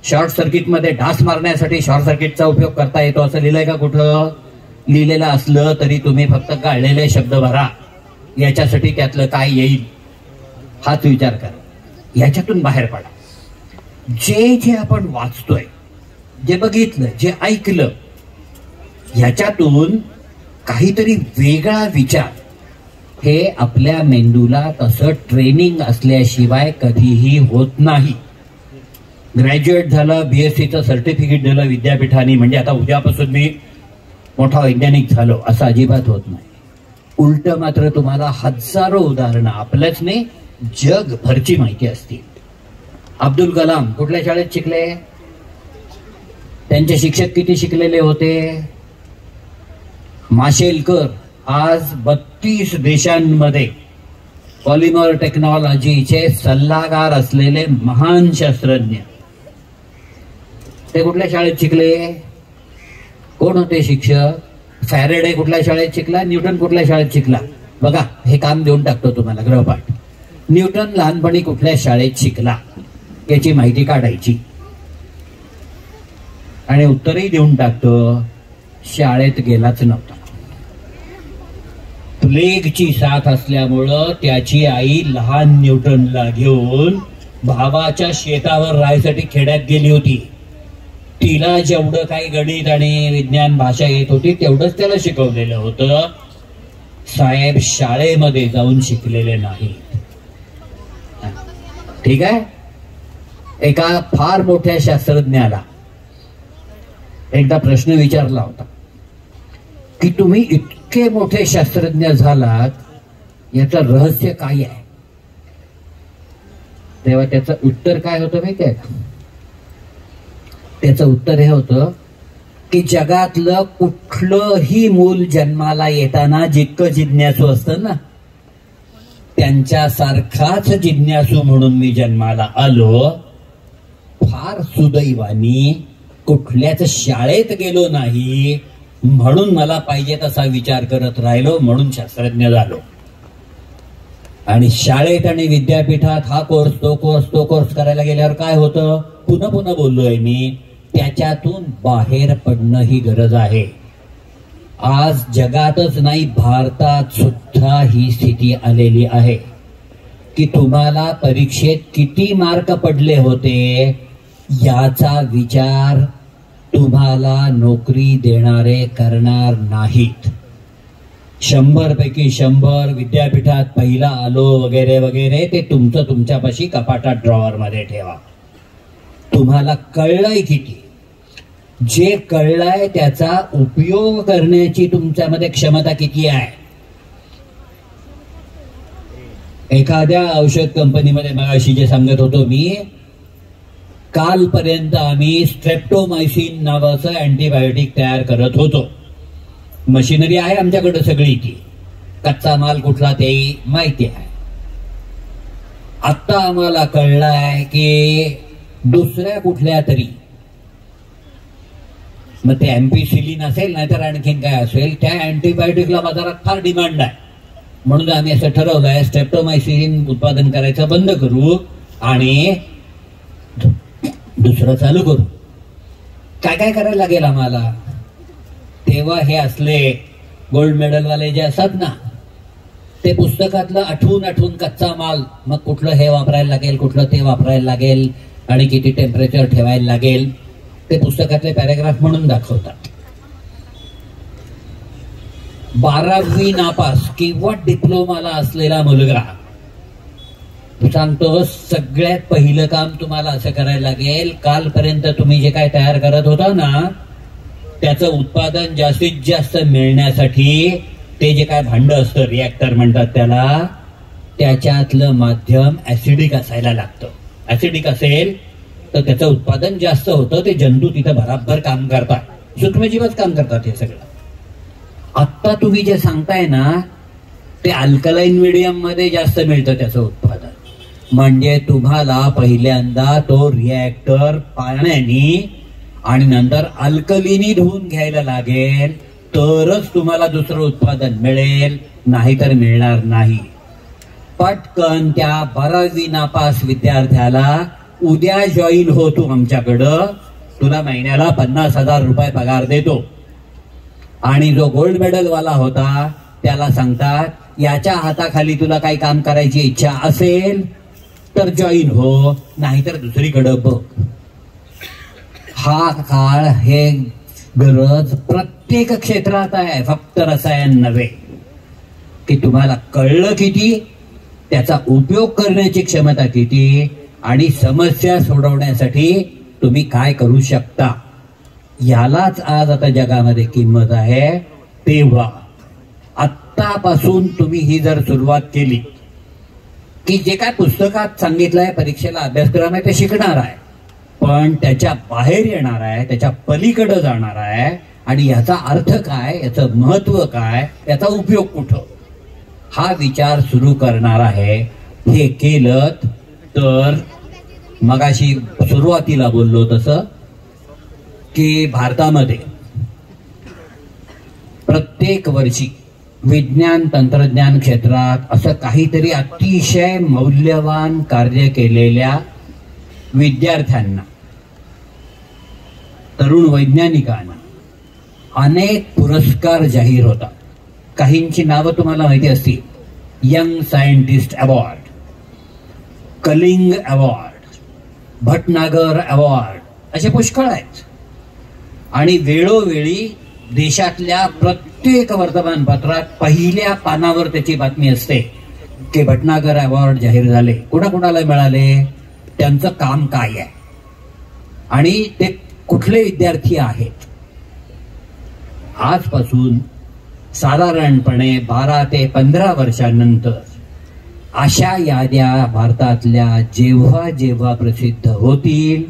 शॉर्ट सर्किट मध्ये डास मारण्यासाठी शॉर्ट सर्किटचा उपयोग करता येतो असं लिहिलंय का कुठं? लिहिलेलं असलं तरी तुम्ही फक्त गाळलेले शब्द भरा. याच्यासाठी त्यातलं काय येईल हाच विचार करा. याच्यातून बाहेर पडा. जे जे आपण वाचतोय, जे बघितलं, जे ऐकलं, ह्याच्यातून काहीतरी वेगळा विचार हे आपल्या मेंदूला तसं ट्रेनिंग असल्याशिवाय कधीही होत नाही. ग्रॅज्युएट झालं, बीएससीचं सर्टिफिकेट दिलं विद्यापीठाने, म्हणजे आता उद्यापासून मी मोठा वैज्ञानिक झालो असं अजिबात होत नाही. उलट मात्र तुम्हाला हजारो उदाहरणं आपल्याच नाही जगभरची माहिती असतील. अब्दुल कलाम कुठल्या शाळेत शिकले? त्यांचे शिक्षक किती शिकलेले होते? माशेलकर आज 32 देशांमध्ये पॉलिमर टेक्नॉलॉजीचे सल्लागार असलेले महान शास्त्रज्ञ. ते कुठल्या शाळेत शिकले? कोण होते शिक्षक? फॅरेडे कुठल्या शाळेत शिकला? न्यूटन कुठल्या शाळेत शिकला? बघा, हे काम देऊन टाकतो तुम्हाला गृहपाठ. न्यूटन लहानपणी कुठल्या शाळेत शिकला याची माहिती काढायची आणि उत्तरही देऊन टाकतो, शाळेत गेलाच नव्हता. प्लेगची साथ असल्यामुळं त्याची आई लहान न्यूटनला घेऊन भावाच्या शेतावर राहायसाठी खेड्यात गेली होती. तिला जेवढं काही गणित आणि विज्ञान भाषा येत होती तेवढंच त्याला शिकवलेलं होतं. साहेब शाळेमध्ये जाऊन शिकलेले नाही. ठीक आहे. एका फार मोठ्या शास्त्रज्ञाला एकदा प्रश्न विचारला होता की तुम्ही इतके मोठे शास्त्रज्ञ झालात, याचं रहस्य काय आहे? तेव्हा त्याचं उत्तर काय होतं माहिती आहे का? त्याचं उत्तर हे होतं की जगातलं कुठलंही मूल जन्माला येताना जितकं जिज्ञासू असतं ना, त्यांच्यासारखाच जिज्ञासू म्हणून मी जन्माला आलो. फार सुदैवानी कुठल्याच शाळेत गेलो नाही, म्हणून मला पाहिजे तसा विचार करत राहिलो, म्हणून शास्त्रज्ञ झालो. आणि शाळेत आणि विद्यापीठात हा कोर्स तो कोर्स करायला गेल्यावर काय होतं? पुन्हा पुन्हा बोललोय मी, त्याच्यातून बाहेर पडणं ही गरज आहे. आज जगातच नाही, भारतात सुद्धा ही स्थिती आलेली आहे की तुम्हाला परीक्षेत किती मार्क पडले होते याचा विचार तुम्हाला नोकरी देणारे करणार नाहीत. 100 पैकी 100 विद्यापीठात पहिला आलो वगैरे वगैरे ते तुमचं तुमच्यापाशी कपाटात ड्रॉवर मध्ये ठेवा. तुम्हाला कळलंय किती? जे कळलंय त्याचा उपयोग करण्याची तुमच्यामध्ये क्षमता किती आहे? एखाद्या औषध कंपनीमध्ये मगाशी जे सांगत होतो मी, कालपर्यंत आम्ही स्ट्रेप्टोमायसिन नावाचं अँटीबायोटिक तयार करत होतो. मशिनरी आहे आमच्याकडे सगळी, ती कच्चा माल कुठला तेही माहिती आहे. आता आम्हाला कळलंय की दुसऱ्या कुठल्या तरी, मग ते एम्पिसिलिन असेल नाहीतर आणखीन काय असेल, त्या अँटीबायोटिकला बाजारात फार डिमांड आहे. म्हणून आम्ही असं ठरवलंय स्ट्रेप्टोमायसिन उत्पादन करायचं बंद करू आणि दुसरं चालू करू. काय काय करायला लागेल आम्हाला? तेव्हा हे असले गोल्ड मेडलवाले जे असतात ना, ते पुस्तकातलं आठवून कच्चा माल, मग कुठलं हे वापरायला लागेल, कुठलं ते वापरायला लागेल आणि किती टेम्परेचर ठेवायला लागेल, ते पुस्तकातले पॅराग्राफ म्हणून दाखवतात. 12वी नापास किंवा डिप्लोमाला असलेला मुलगा सांगतो, सगळ्यात पहिलं काम तुम्हाला असं करायला लागेल, कालपर्यंत तुम्ही जे काय तयार करत होता ना त्याचं उत्पादन जास्तीत जास्त मिळण्यासाठी ते जे काय भांड असतं, रिएक्टर म्हणतात त्याला, त्याच्यातलं माध्यम ऍसिडिक असायला लागतं. ऍसिडिक असेल तर त्याचं उत्पादन जास्त होतं, ते जंतू तिथं बराबर काम करतात, सूक्ष्मजीवच काम करतात हे सगळं. आत्ता तुम्ही जे सांगताय ना ते अल्कलाईन मीडियम मध्ये जास्त मिळतं त्याचं उत्पादन. म्हणजे तुम्हाला पहिल्यांदा तो रिॲक्टर पाण्याने आणि नंतर अल्कलीनी धुवून घ्यायला लागेल, तरच तुम्हाला दुसरं उत्पादन मिळेल, नाहीतर मिळणार नाही. पटकन त्या 12वी नापास विद्यार्थ्याला उद्या जॉईन हो तू आमच्याकडं, तुला महिन्याला 50,000 रुपये पगार देतो. आणि जो गोल्ड मेडल वाला होता त्याला सांगतात, याच्या हाताखाली तुला काही काम करायची इच्छा असेल तर जॉईन हो, नाहीतर दुसरीकडं बघ. हा काळ, हे गरज प्रत्येक क्षेत्रात आहे, फक्त रसायन नव्हे. की तुम्हाला कळलं किती, त्याचा उपयोग करण्याची क्षमता किती, आणि समस्या सोडवण्यासाठी तुम्ही काय करू शकता, यालाच आज आता जगामध्ये किंमत आहे. तेव्हा आत्तापासून तुम्ही ही जर सुरुवात केली की जे काय पुस्तकात सांगितलंय, परीक्षेला अभ्यासक्रम आहे ते शिकणार आहे, पण त्याच्या बाहेर येणार आहे, त्याच्या पलीकडे जाणार आहे, आणि याचा अर्थ काय, याचं महत्व काय, याचा उपयोग कुठं, हा विचार सुरू करणार आहे. हे केलं तर मगाशी सुरुवातीला बोललो तसं की भारतामध्ये प्रत्येक वर्षी विज्ञान तंत्रज्ञान क्षेत्रात असं काहीतरी अतिशय मौल्यवान कार्य केलेल्या विद्यार्थ्यांना, तरुण वैज्ञानिकांना अनेक पुरस्कार जाहीर होतात. काहींची नावं तुम्हाला माहिती असतील, young scientist award, Kalinga award, Bhatnagar award, असे पुष्कळ आहेत. आणि वेळोवेळी देशातल्या प्रत्येक वर्तमानपत्रात पहिल्या पानावर त्याची बातमी असते की भटनागर अवॉर्ड जाहीर झाले, कुणाकुणाला मिळाले, त्यांचं काम काय आहे, आणि ते कुठले विद्यार्थी आहेत. आजपासून साधारणपणे 12 ते 15 वर्षांनंतर अशा याद्या भारतातल्या जेव्हा जेव्हा प्रसिद्ध होतील,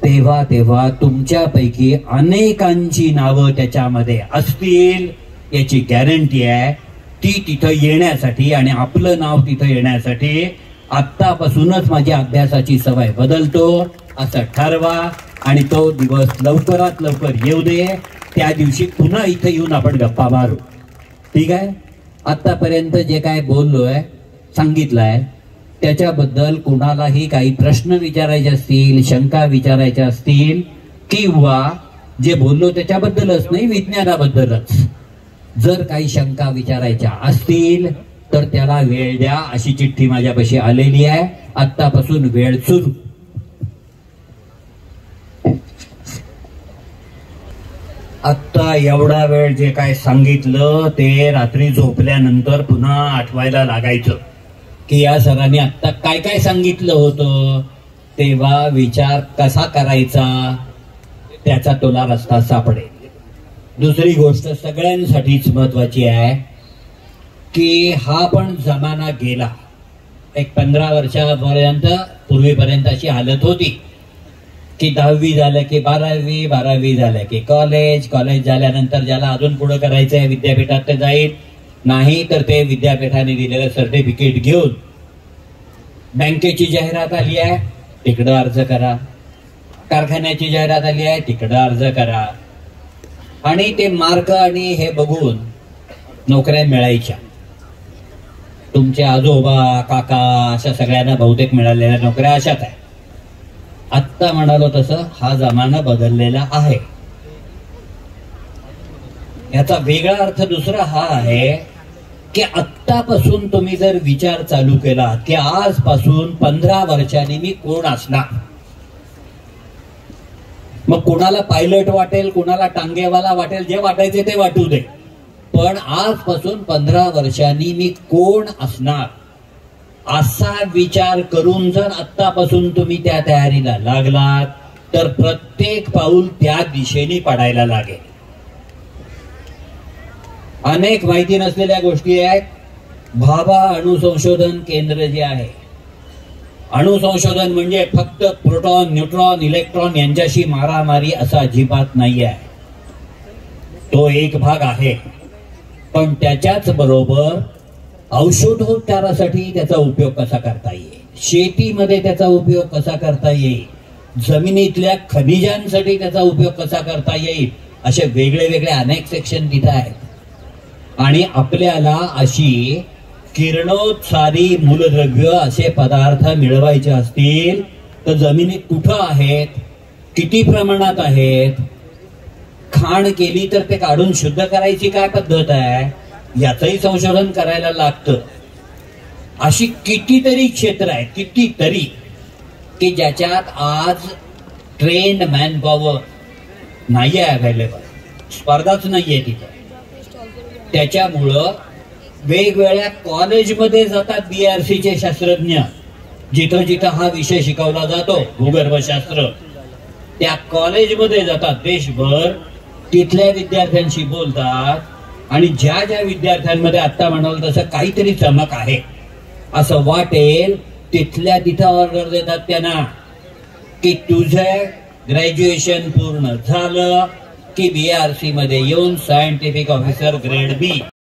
तेव्हा तेव्हा तुमच्यापैकी अनेकांची नावं त्याच्यामध्ये असतील, याची गॅरंटी आहे. ती तिथं येण्यासाठी आणि आपलं नाव तिथं येण्यासाठी आत्तापासूनच माझी अभ्यासाची सवय बदलतो असं ठरवा, आणि तो दिवस लवकरात लवकर येऊ दे. त्या दिवशी पुन्हा इथं येऊन आपण गप्पा मारू. ठीक आहे. आतापर्यंत जे काय बोललोय, सांगितलंय, त्याच्याबद्दल कुणालाही काही प्रश्न विचारायचे असतील, शंका विचारायच्या असतील, किंवा जे बोललो त्याच्याबद्दलच नाही, विज्ञानाबद्दलच जर काही शंका विचारायच्या असतील तर त्याला वेळ द्या. अशी चिठ्ठी माझ्यापाशी आलेली आहे. आत्तापासून वेळ सुरू. आत्ता एवढा वेळ जे काय सांगितलं ते रात्री झोपल्यानंतर पुन्हा आठवायला लागायचं की या सरांनी आत्ता काय काय सांगितलं होतं. तेव्हा विचार कसा करायचा त्याचा तुला रस्ता सापडेल. दुसरी गोष्ट सगळ्यांसाठीच महत्वाची आहे की हा पण जमाना गेला. एक 15 वर्षापर्यंत पूर्वीपर्यंत अशी हालत होती की 10वी झालं की 12वी, 12वी झालं की कॉलेज, कॉलेज झाल्यानंतर ज्याला अजून पुढे करायचंय विद्यापीठात ते जाईल, नाही तर ते विद्यापीठाने दिलेलं सर्टिफिकेट घेऊन बँकेची जाहिरात आली आहे तिकडं अर्ज करा, कारखान्याची जाहिरात आली आहे तिकडं अर्ज करा, आणि ते मार्क आणि हे बघून नोकऱ्या मिळायच्या. तुमचे आजोबा, काका अशा सगळ्यांना बहुतेक मिळालेल्या नोकऱ्या अशाच आहे. आत्ता म्हणालो तसं हा जमाना बदललेला आहे. याचा वेगळा अर्थ दुसरा हा आहे की आत्तापासून तुम्ही जर विचार चालू केला की आजपासून 15 वर्षांनी मी कोण असणार, मग कोणाला पायलट वाटेल, कोणाला टांगेवाला वाटेल, जे वाटायचे ते वाटू दे, पण आजपासून 15 वर्षांनी मी कोण असणार असा विचार करून जर आत्तापासून तुम्ही त्या तयारीला लागलात तर प्रत्येक पाऊल त्या दिशेने पडायला लागेल. अनेक माहिती नसलेल्या गोष्टी आहेत. भाभा अणुसंशोधन केंद्र जे आहे, अणुसंशोधन म्हणजे फक्त प्रोटॉन, न्यूट्रॉन, इलेक्ट्रॉन यांच्याशी मारामारी असा अजिबात नाही आहे. तो एक भाग आहे, पण त्याच्याच बरोबर औषधोपचारासाठी त्याचा उपयोग कसा करता येईल, शेतीमध्ये त्याचा उपयोग कसा करता येईल, जमिनीतल्या खनिजांसाठी त्याचा उपयोग कसा करता येईल, असे वेगळे वेगळे अनेक सेक्शन तिथे आहेत. आणि आपल्याला अशी किरणोत्सारी मूलद्रव्य असे पदार्थ मिळवायचे असतील तर जमिनीत कुठं आहेत, किती प्रमाणात आहेत, खाण केली तर ते काढून शुद्ध करायची काय पद्धत आहे, याचंही संशोधन करायला लागतं. अशी कितीतरी क्षेत्र आहेत, कितीतरी, की ज्याच्यात आज ट्रेन्ड मॅन पॉवर नाहीये अवेलेबल, स्पर्धाच नाहीये तिथं. त्याच्यामुळं वेगवेगळ्या कॉलेजमध्ये जातात बीआरसीचे शास्त्रज्ञ, जिथं जिथं हा विषय शिकवला जातो भूगर्भशास्त्र, त्या कॉलेजमध्ये जातात देशभर, तिथल्या विद्यार्थ्यांशी बोलतात आणि ज्या ज्या विद्यार्थ्यांमध्ये आता म्हणाल तसं काहीतरी चमक आहे असं वाटेल तिथल्या तिथं ऑर्डर देतात त्यांना की तुझं ग्रॅज्युएशन पूर्ण झालं की बीआरसी मध्ये येऊन सायंटिफिक ऑफिसर ग्रेड बी